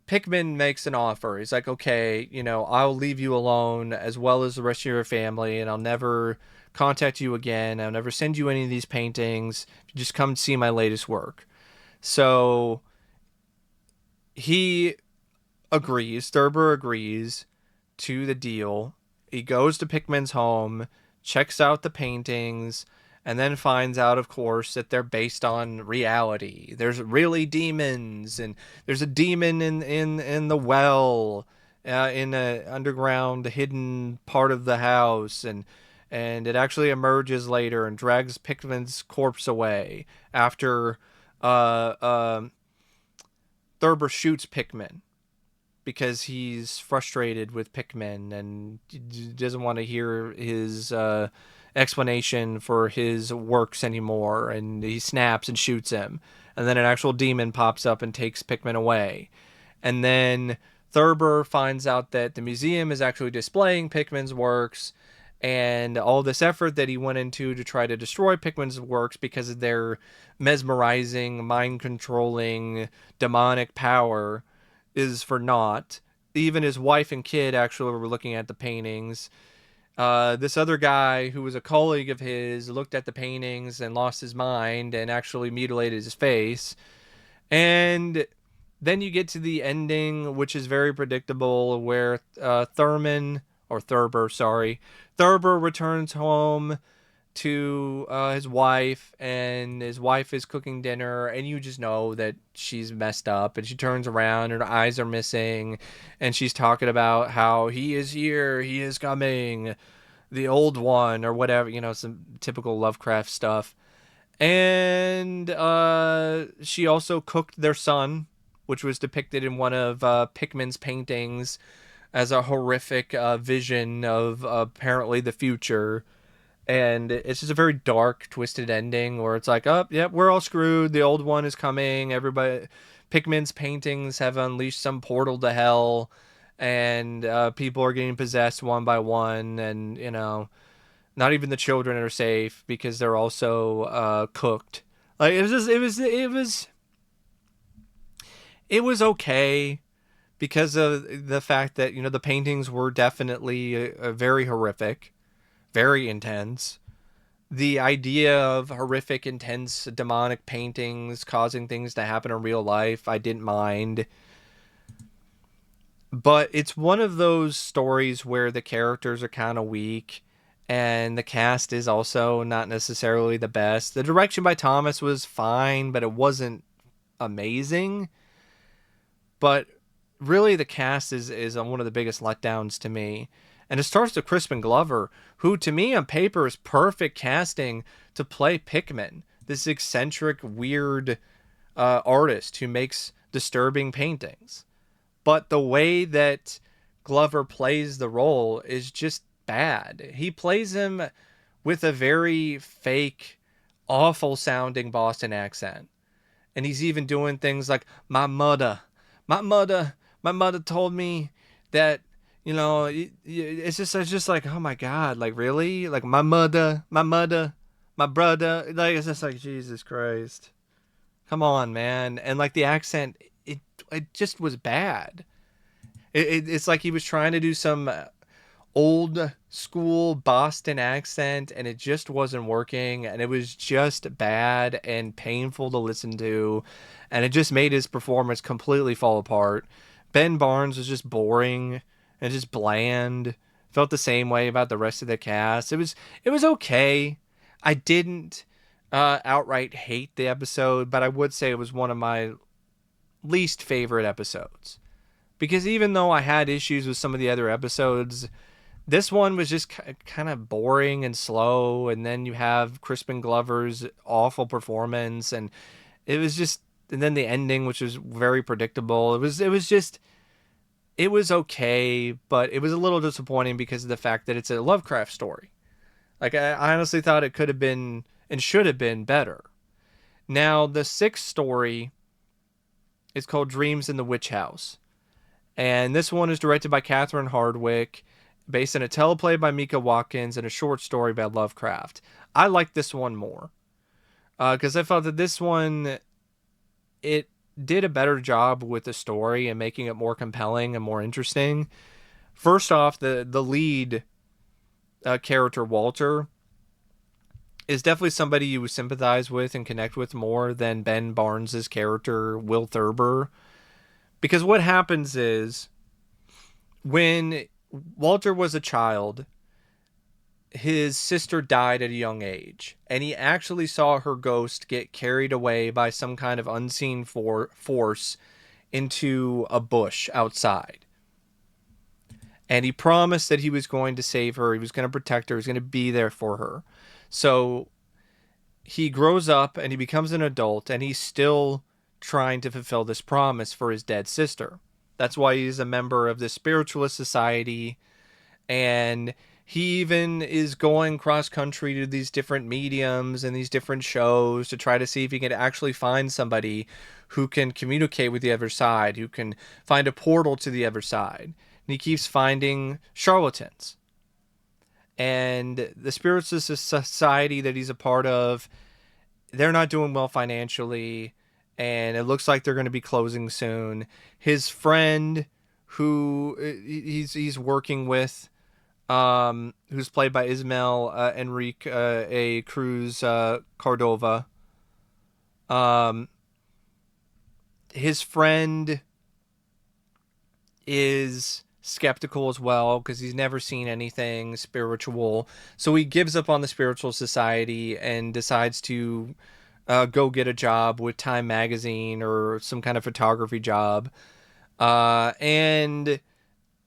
Pickman makes an offer. He's like, okay, I'll leave you alone as well as the rest of your family, and I'll never contact you again. I'll never send you any of these paintings. Just come see my latest work. So he agrees. Thurber agrees to the deal. He goes to Pickman's home, checks out the paintings, and then finds out, of course, that they're based on reality. There's really demons, and there's a demon in the well, in a underground hidden part of the house, and it actually emerges later and drags Pickman's corpse away after Thurber shoots Pickman because he's frustrated with Pickman and doesn't want to hear his explanation for his works anymore, and he snaps and shoots him, and then an actual demon pops up and takes Pickman away. And then Thurber finds out that the museum is actually displaying Pickman's works, and all this effort that he went into to try to destroy Pikmin's works because of their mesmerizing, mind controlling, demonic power is for naught. Even his wife and kid actually were looking at the paintings. This other guy who was a colleague of his looked at the paintings and lost his mind and actually mutilated his face. And then you get to the ending, which is very predictable, where Thurber returns home to his wife, and his wife is cooking dinner, and you just know that she's messed up, and she turns around, and her eyes are missing, and she's talking about how he is here, he is coming, the old one, or whatever, some typical Lovecraft stuff. And she also cooked their son, which was depicted in one of Pickman's paintings as a horrific vision of apparently the future. And it's just a very dark, twisted ending where it's like, oh, yep, we're all screwed. The old one is coming. Everybody, Pickman's paintings have unleashed some portal to hell, and people are getting possessed one by one, and not even the children are safe because they're also cooked. Like it was okay because of the fact that the paintings were definitely very horrific, very intense. The idea of horrific, intense, demonic paintings causing things to happen in real life, I didn't mind. But it's one of those stories where the characters are kind of weak and the cast is also not necessarily the best. The direction by Thomas was fine, but it wasn't amazing. But really, the cast is one of the biggest letdowns to me. And it starts with Crispin Glover, who to me on paper is perfect casting to play Pickman, this eccentric, weird artist who makes disturbing paintings. But the way that Glover plays the role is just bad. He plays him with a very fake, awful sounding Boston accent. And he's even doing things like, my mother, my mother told me that, it's just like, oh my God, like really? Like my mother, my brother, like it's just like, Jesus Christ. Come on, man. And like the accent, it just was bad. It's like he was trying to do some old school Boston accent and it just wasn't working, and it was just bad and painful to listen to, and it just made his performance completely fall apart. Ben Barnes was just boring and just bland. Felt the same way about the rest of the cast. It was okay. I didn't outright hate the episode, but I would say it was one of my least favorite episodes. Because even though I had issues with some of the other episodes, this one was just kind of boring and slow. And then you have Crispin Glover's awful performance, and it was just, and then the ending, which was very predictable. It was okay, but it was a little disappointing because of the fact that it's a Lovecraft story. Like I honestly thought it could have been and should have been better. Now the sixth story is called Dreams in the Witch House. And this one is directed by Catherine Hardwicke, based on a teleplay by Mika Watkins and a short story by Lovecraft. I like this one more because I felt that this one, it did a better job with the story and making it more compelling and more interesting. First off, the lead character, Walter, is definitely somebody you would sympathize with and connect with more than Ben Barnes's character, Will Thurber. Because what happens is, when Walter was a child, his sister died at a young age, and he actually saw her ghost get carried away by some kind of unseen force into a bush outside. And he promised that he was going to save her, he was going to protect her, he was going to be there for her. So he grows up and he becomes an adult, and he's still trying to fulfill this promise for his dead sister. That's why he's a member of the spiritualist society, and he even is going cross country to these different mediums and these different shows to try to see if he can actually find somebody who can communicate with the other side, who can find a portal to the other side. And he keeps finding charlatans. and the spiritual society that he's a part of, they're not doing well financially, and it looks like they're going to be closing soon. His friend, who he's working with, who's played by Ismael Enrique A. Cruz Cordova. Um, his friend is skeptical as well because he's never seen anything spiritual. So he gives up on the spiritual society and decides to go get a job with Time Magazine or some kind of photography job. And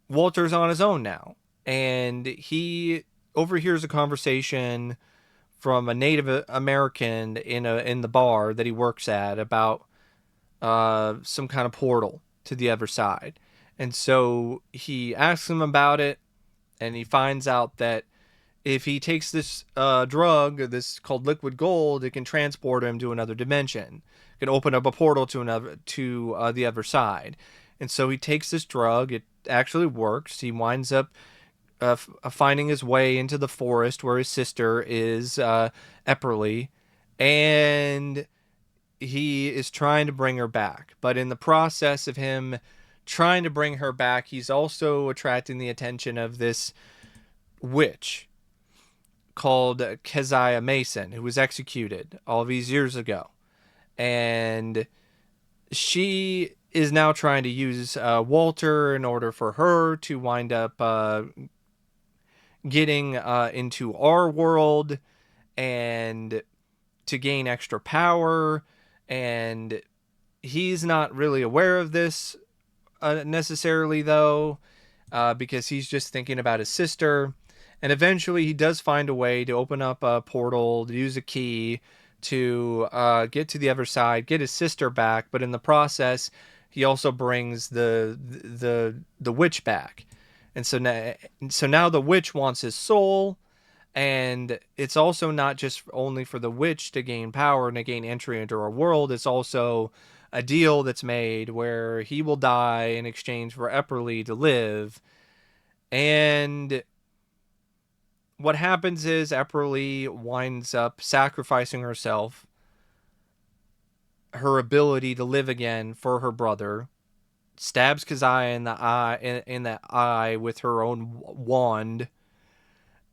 Walter's on his own now. And he overhears a conversation from a Native American in the bar that he works at about some kind of portal to the other side. And so he asks him about it, and he finds out that if he takes this drug, this called liquid gold, it can transport him to another dimension. It can open up a portal to the other side. And so he takes this drug. It actually works. He winds up finding his way into the forest where his sister is, Epperly, and he is trying to bring her back. But in the process of him trying to bring her back, he's also attracting the attention of this witch called Keziah Mason, who was executed all these years ago. And she is now trying to use Walter in order for her to wind up getting into our world and to gain extra power. And he's not really aware of this necessarily, though, because he's just thinking about his sister. And eventually he does find a way to open up a portal, to use a key to get to the other side, get his sister back. But in the process, he also brings the witch back. And so now the witch wants his soul, and it's also not just only for the witch to gain power and to gain entry into our world. It's also a deal that's made where he will die in exchange for Epperly to live. And what happens is Epperly winds up sacrificing herself, her ability to live again, for her brother, stabs Keziah in the eye with her own wand,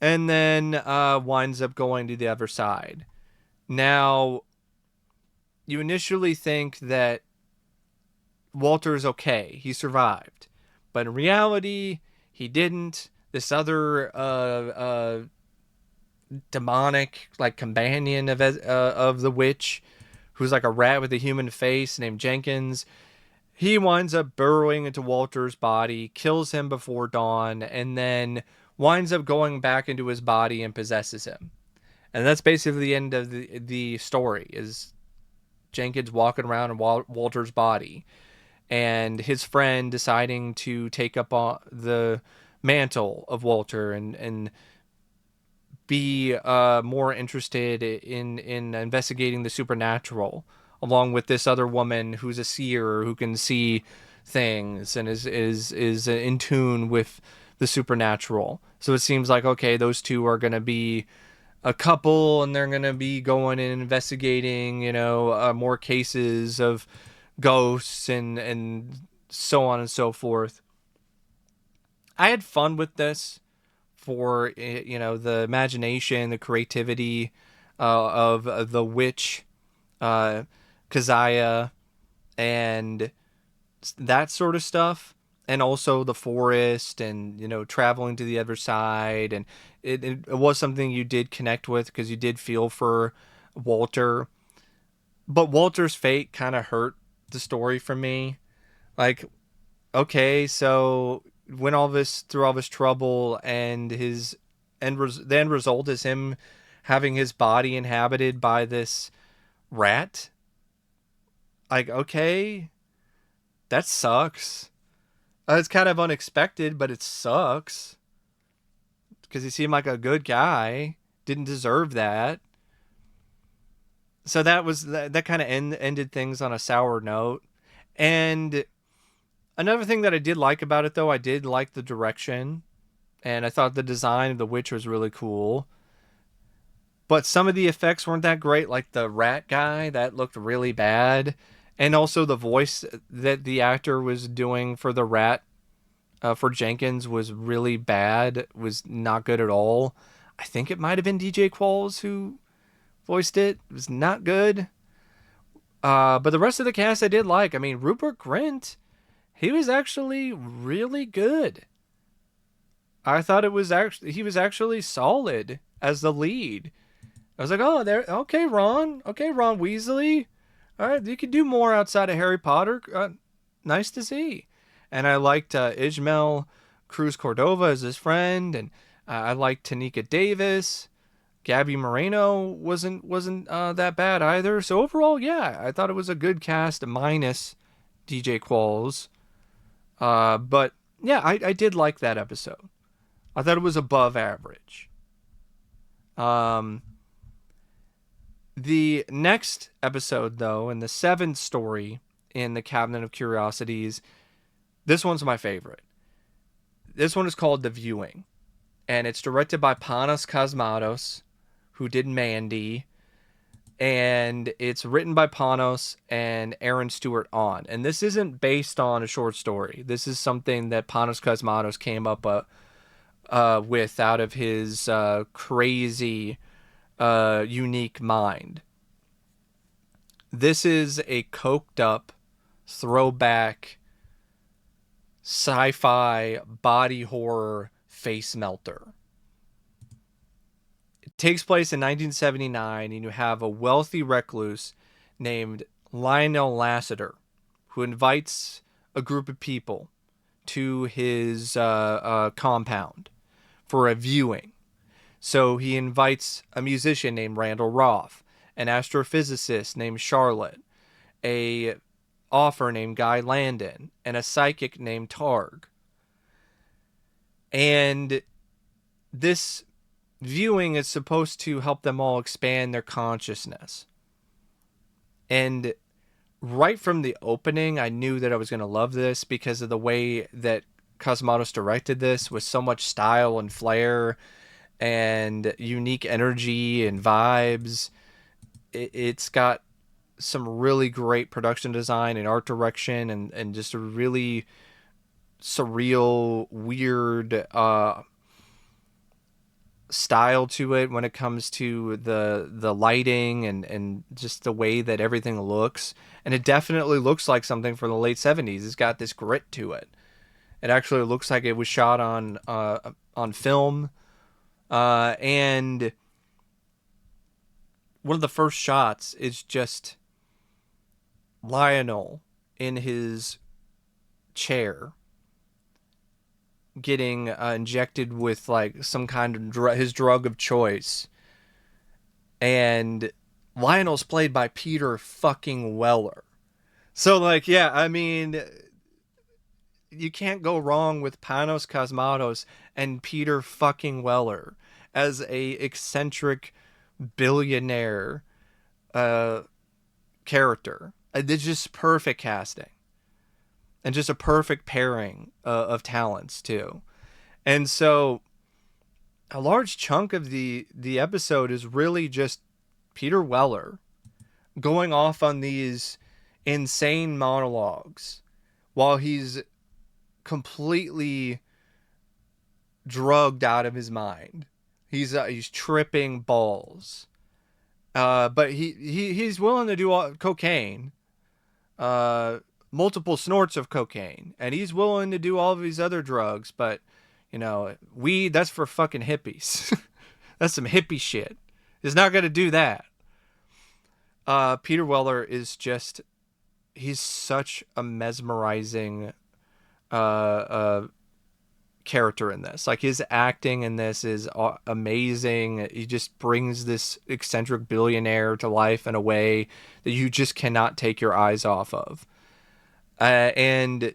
and then winds up going to the other side. Now, you initially think that Walter's okay, he survived, but in reality, he didn't. This other demonic like companion of the witch, who's like a rat with a human face named Jenkins, he winds up burrowing into Walter's body, kills him before dawn, and then winds up going back into his body and possesses him. And that's basically the end of the story, is Jenkins walking around in Walter's body, and his friend deciding to take up the mantle of Walter and be more interested in investigating the supernatural, along with this other woman who's a seer who can see things and is in tune with the supernatural. So it seems like, okay, those two are going to be a couple, and they're going to be going and investigating, more cases of ghosts and so on and so forth. I had fun with this for, the imagination, the creativity of the witch, Keziah, and that sort of stuff. And also the forest and, traveling to the other side. And it was something you did connect with because you did feel for Walter. But Walter's fate kind of hurt the story for me. Like, okay, so when through all this trouble, and his the end result is him having his body inhabited by this rat. Like, okay, that sucks. It's kind of unexpected, but it sucks because he seemed like a good guy. Didn't deserve that. So that kind of ended things on a sour note. And another thing that I did like about it, though, I did like the direction. and I thought the design of the witch was really cool. But some of the effects weren't that great, like the rat guy that looked really bad, and also the voice that the actor was doing for the rat for Jenkins was really bad, was not good at all. I think it might have been DJ Qualls who voiced it. It was not good. But the rest of the cast I did like. I mean, Rupert Grint, he was actually really good. I thought he was actually solid as the lead. I was like, oh, there, okay, Ron Weasley. All right, you could do more outside of Harry Potter. Nice to see. And I liked Ismael Cruz Cordova as his friend, and I liked Tanika Davis. Gabby Moreno wasn't that bad either. So overall, yeah, I thought it was a good cast minus DJ Qualls. But yeah, I did like that episode. I thought it was above average. Um, the next episode, though, and the seventh story in the Cabinet of Curiosities, this one's my favorite. This one is called The Viewing, and it's directed by Panos Cosmatos, who did Mandy, and it's written by Panos and Aaron Stewart on. And this isn't based on a short story. This is something that Panos Cosmatos came up with out of his crazy, unique mind. This is a coked up, throwback, sci-fi body horror face melter. It takes place in 1979, and you have a wealthy recluse named Lionel Lassiter who invites a group of people to his compound for a viewing. So he invites a musician named Randall Roth, an astrophysicist named Charlotte, a author named Guy Landon, and a psychic named Targ. And this viewing is supposed to help them all expand their consciousness. And right from the opening, I knew that I was going to love this because of the way that Cosmatos directed this with so much style and flair and unique energy and vibes. It's got some really great production design and art direction, and just a really surreal, weird style to it when it comes to the lighting and just the way that everything looks. And it definitely looks like something from the late 70s. It's got this grit to it. It actually looks like it was shot on film. And one of the first shots is just Lionel in his chair getting injected with like some kind of his drug of choice. And Lionel's played by Peter fucking Weller. So like, yeah, I mean, you can't go wrong with Panos Cosmatos and Peter fucking Weller as a eccentric billionaire character. It's just perfect casting and just a perfect pairing of talents too. And so a large chunk of the episode is really just Peter Weller going off on these insane monologues while he's completely drugged out of his mind. He's tripping balls. But he's willing to do cocaine, multiple snorts of cocaine, and he's willing to do all of these other drugs. But you know, weed, that's for fucking hippies. That's some hippie shit. He's not gonna do that. Peter Weller is just, he's such a mesmerizing character in this. Like his acting in this is amazing. He just brings this eccentric billionaire to life in a way that you just cannot take your eyes off of. And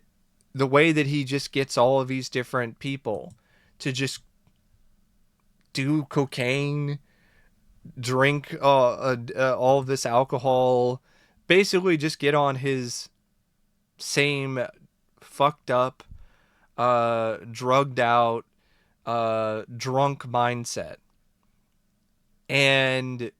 the way that he just gets all of these different people to just do cocaine, drink all of this alcohol, basically just get on his same fucked up, drugged out, drunk mindset. And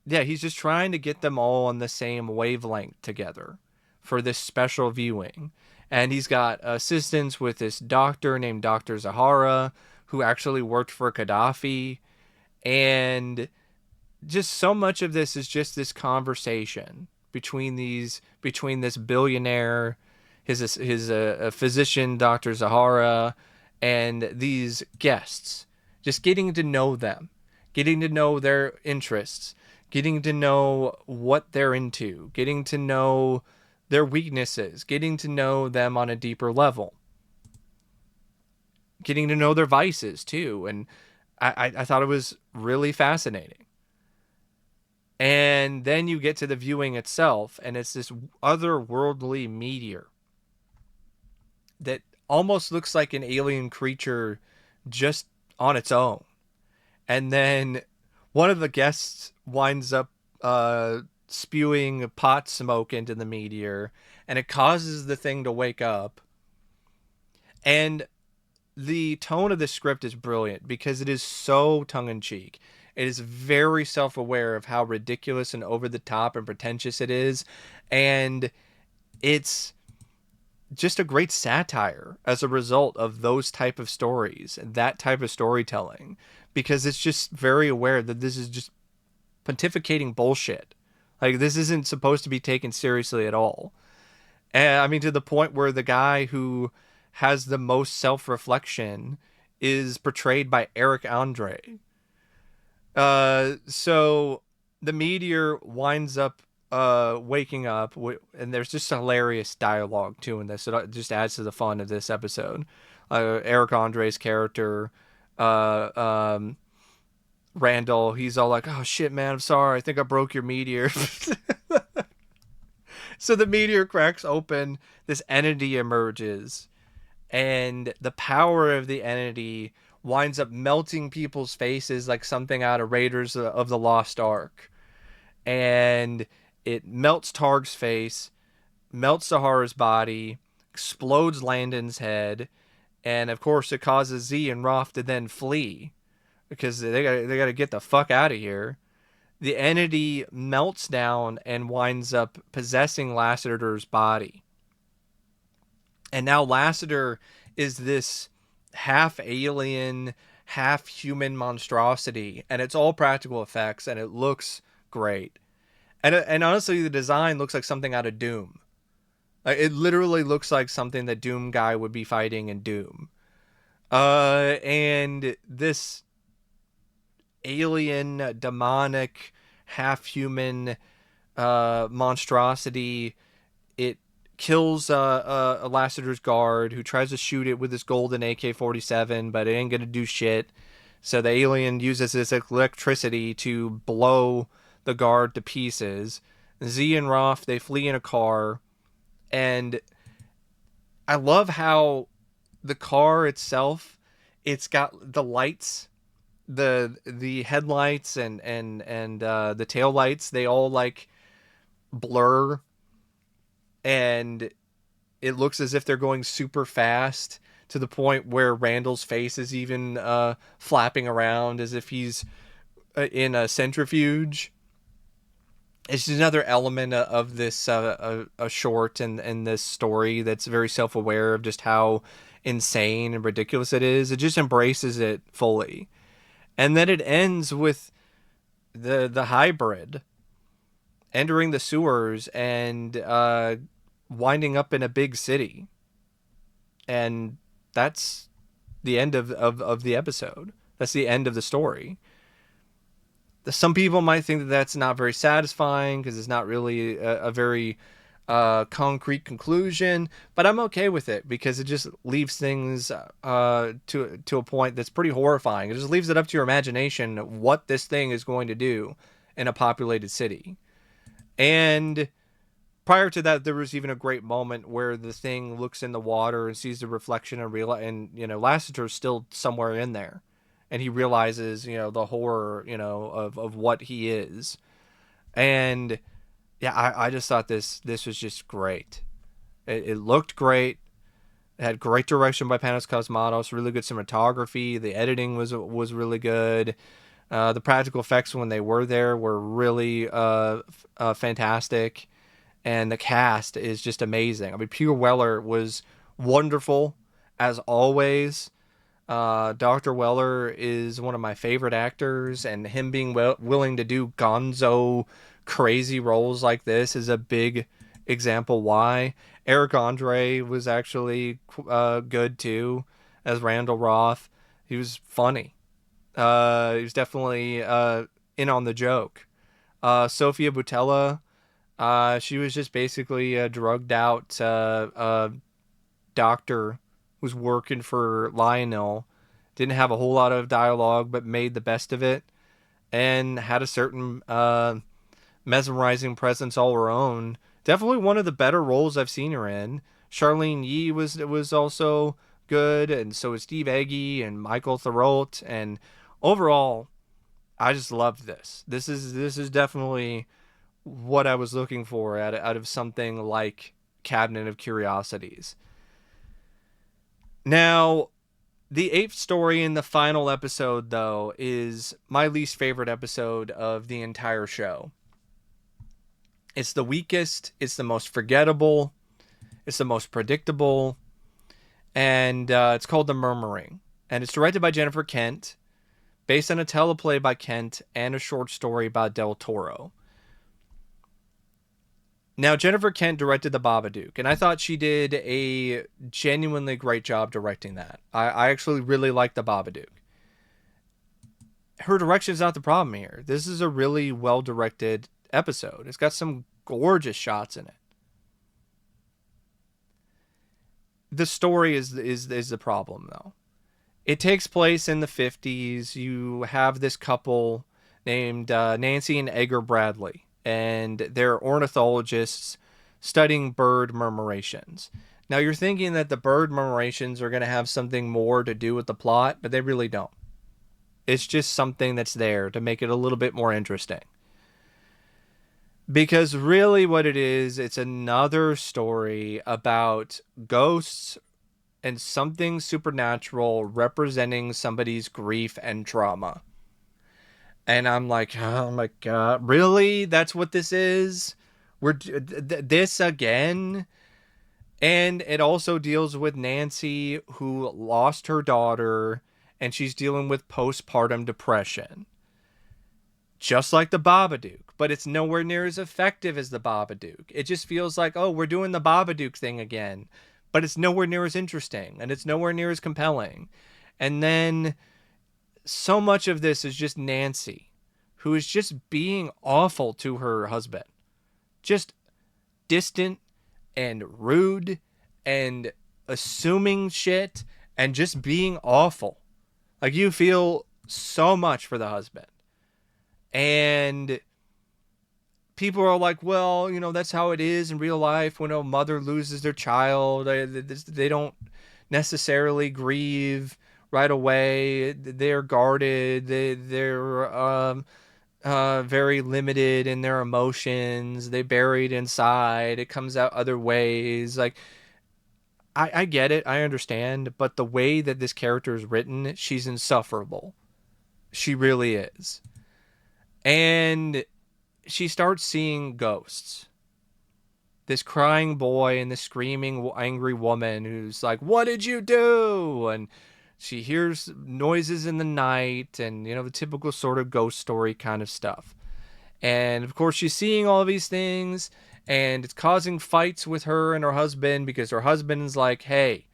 yeah, he's just trying to get them all on the same wavelength together for this special viewing. And he's got assistance with this doctor named Dr. Zahara, who actually worked for Gaddafi. And just so much of this is just this conversation between this billionaire, his physician, Dr. Zahara, and these guests, just getting to know them, getting to know their interests, getting to know what they're into, getting to know their weaknesses, getting to know them on a deeper level, getting to know their vices too. And I thought it was really fascinating. And then you get to the viewing itself, and it's this otherworldly meteor that almost looks like an alien creature just on its own. And then one of the guests winds up spewing pot smoke into the meteor, and it causes the thing to wake up. And the tone of the script is brilliant because it is so tongue in cheek. It is very self aware of how ridiculous and over the top and pretentious it is. And it's just a great satire as a result of those type of stories, that type of storytelling, because it's just very aware that this is just pontificating bullshit. Like, this isn't supposed to be taken seriously at all. And I mean, to the point where the guy who has the most self reflection is portrayed by Eric Andre. So the meteor winds up waking up, and there's just hilarious dialogue too in this. It just adds to the fun of this episode. Eric Andre's character, uh, um, Randall, he's all like, "Oh shit, man, I'm sorry. I think I broke your meteor." So the meteor cracks open, this entity emerges, and the power of the entity winds up melting people's faces like something out of Raiders of the Lost Ark. And it melts Targ's face, melts Sahara's body, explodes Landon's head, and of course it causes Z and Roth to then flee because they got to get the fuck out of here. The entity melts down and winds up possessing Lassiter's body. And now Lassiter is this half alien, half human monstrosity, and it's all practical effects, and it looks great. And honestly, the design looks like something out of Doom. Like, it literally looks like something that Doom guy would be fighting in Doom. And this alien, demonic, half human monstrosity, it kills Lassiter's guard, who tries to shoot it with his golden AK-47, but it ain't gonna do shit. So the alien uses this electricity to blow the guard to pieces. Z and Roth, they flee in a car, and I love how the car itself, it's got the lights, the headlights and the tail lights, they all like blur, and it looks as if they're going super fast to the point where Randall's face is even flapping around as if he's in a centrifuge. It's just another element of this a short and this story that's very self-aware of just how insane and ridiculous it is. It just embraces it fully. And then it ends with the hybrid entering the sewers and winding up in a big city. And that's the end of the episode. That's the end of the story. Some people might think that that's not very satisfying because it's not really a very concrete conclusion, but I'm okay with it because it just leaves things to a point that's pretty horrifying. It just leaves it up to your imagination what this thing is going to do in a populated city. And prior to that, there was even a great moment where the thing looks in the water and sees the reflection and Lassiter's still somewhere in there, and he realizes the horror of what he is. And yeah, I just thought this was just great. It looked great. It had great direction by Panos Cosmatos, really good cinematography. The editing was really good. The practical effects when they were there were really fantastic, and the cast is just amazing. I mean, Peter Weller was wonderful as always. Dr. Weller is one of my favorite actors, and him being willing to do gonzo, crazy roles like this is a big example why. Eric Andre was actually good too as Randall Roth. He was funny. He was definitely in on the joke. Sofia Boutella, she was just basically a drugged out doctor who's working for Lionel. Didn't have a whole lot of dialogue, but made the best of it, and had a certain mesmerizing presence all her own. Definitely one of the better roles I've seen her in. Charlene Yee was also good, and so was Steve Agee and Michael Thurot. And overall, I just loved this. This is definitely what I was looking for out of something like Cabinet of Curiosities. Now, the eighth story in the final episode, though, is my least favorite episode of the entire show. It's the weakest, it's the most forgettable, it's the most predictable, and it's called The Murmuring. And it's directed by Jennifer Kent, based on a teleplay by Kent and a short story by Del Toro. Now, Jennifer Kent directed The Babadook, and I thought she did a genuinely great job directing that. I actually really like The Babadook. Her direction is not the problem here. This is a really well-directed episode. It's got some gorgeous shots in it. The story is the problem, though. It takes place in the 50s. You have this couple named Nancy and Edgar Bradley, and they're ornithologists studying bird murmurations. Now, you're thinking that the bird murmurations are going to have something more to do with the plot, but they really don't. It's just something that's there to make it a little bit more interesting. Because really what it is, it's another story about ghosts and something supernatural representing somebody's grief and trauma. And I'm like, oh my God, really? That's what this is? We're this again? And it also deals with Nancy, who lost her daughter, and she's dealing with postpartum depression. Just like the Babadook, but it's nowhere near as effective as the Babadook. It just feels like, oh, we're doing the Babadook thing again, but it's nowhere near as interesting, and it's nowhere near as compelling. And then so much of this is just Nancy, who is just being awful to her husband. Just distant and rude and assuming shit and just being awful. Like, you feel so much for the husband. And people are like, well, that's how it is in real life when a mother loses their child. They don't necessarily grieve right away. They're guarded. They're very limited in their emotions. They bury it inside. It comes out other ways. Like, I get it. I understand. But the way that this character is written, she's insufferable. She really is. And she starts seeing ghosts. This crying boy and this screaming angry woman who's like, what did you do? And she hears noises in the night and, the typical sort of ghost story kind of stuff. And of course, she's seeing all of these things, and it's causing fights with her and her husband because her husband is like, hey,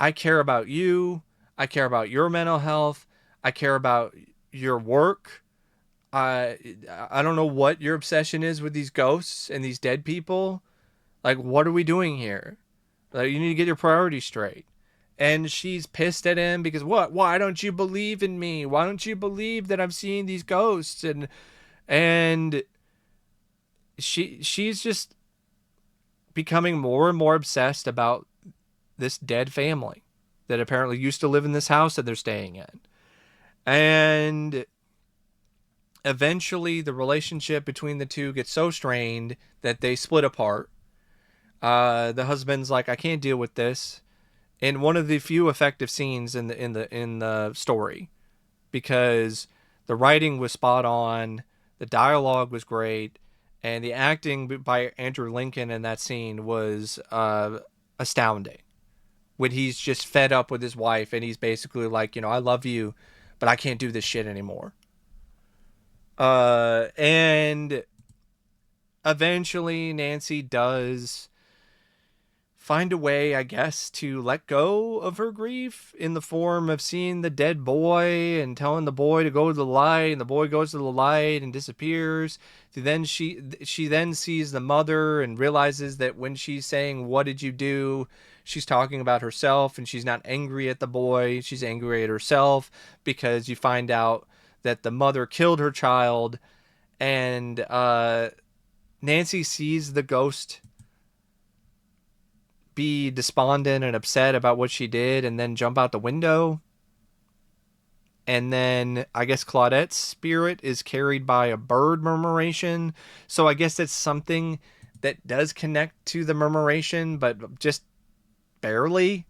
I care about you. I care about your mental health. I care about your work. I don't know what your obsession is with these ghosts and these dead people. Like, what are we doing here? Like, you need to get your priorities straight. And she's pissed at him because what? Why don't you believe in me? Why don't you believe that I'm seeing these ghosts? And she's just becoming more and more obsessed about this dead family that apparently used to live in this house that they're staying in. And eventually the relationship between the two gets so strained that they split apart. The husband's like, I can't deal with this. In one of the few effective scenes in the story, because the writing was spot on, the dialogue was great, and the acting by Andrew Lincoln in that scene was astounding. When he's just fed up with his wife and he's basically like, I love you, but I can't do this shit anymore. And eventually Nancy does find a way, I guess, to let go of her grief in the form of seeing the dead boy and telling the boy to go to the light, and the boy goes to the light and disappears. Then she then sees the mother and realizes that when she's saying, "What did you do?" she's talking about herself, and she's not angry at the boy, she's angry at herself, because you find out that the mother killed her child. And Nancy sees the ghost be despondent and upset about what she did and then jump out the window. And then I guess Claudette's spirit is carried by a bird murmuration. So I guess that's something that does connect to the murmuration, but just barely.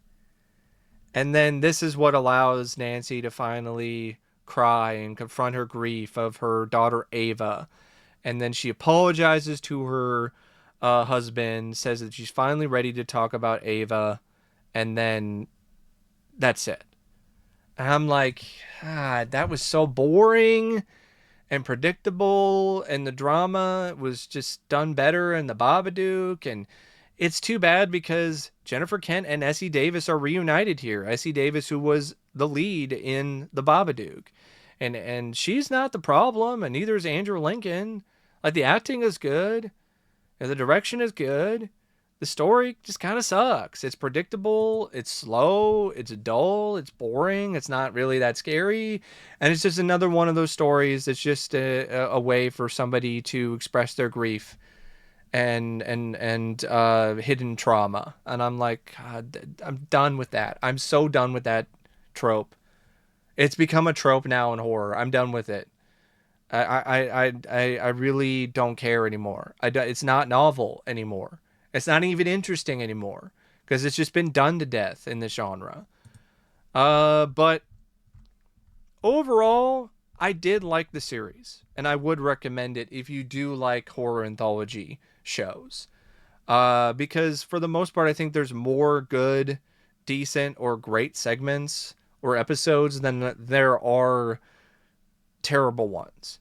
And then this is what allows Nancy to finally cry and confront her grief of her daughter Ava. And then she apologizes to her husband, says that she's finally ready to talk about Ava, and then that's it. And I'm like, God, that was so boring and predictable, and the drama was just done better in the Babadook. And it's too bad because Jennifer Kent and Essie Davis are reunited here. Essie Davis, who was the lead in the Babadook, and she's not the problem, and neither is Andrew Lincoln. Like, the acting is good, and the direction is good. The story just kind of sucks. It's predictable, it's slow, it's dull, it's boring, it's not really that scary, and it's just another one of those stories that's just a way for somebody to express their grief and hidden trauma. And I'm like, God, I'm done with that. I'm so done with that trope. It's become a trope now in horror. I'm done with it. I really don't care anymore. It's not novel anymore. It's not even interesting anymore because it's just been done to death in this genre. But overall, I did like the series, and I would recommend it if you do like horror anthology shows. Because for the most part, I think there's more good, decent, or great segments or episodes than there are terrible ones.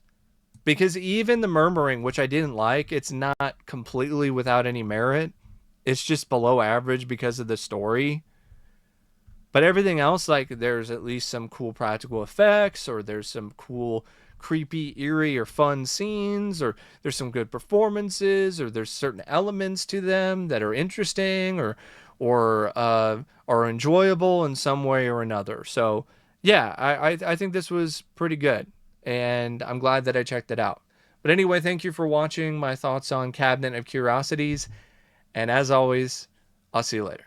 Because even the murmuring, which I didn't like, it's not completely without any merit. It's just below average because of the story. But everything else, like, there's at least some cool practical effects, or there's some cool, creepy, eerie, or fun scenes, or there's some good performances, or there's certain elements to them that are interesting, or are enjoyable in some way or another. So yeah, I think this was pretty good, and I'm glad that I checked it out. But anyway, thank you for watching my thoughts on Cabinet of Curiosities, and as always, I'll see you later.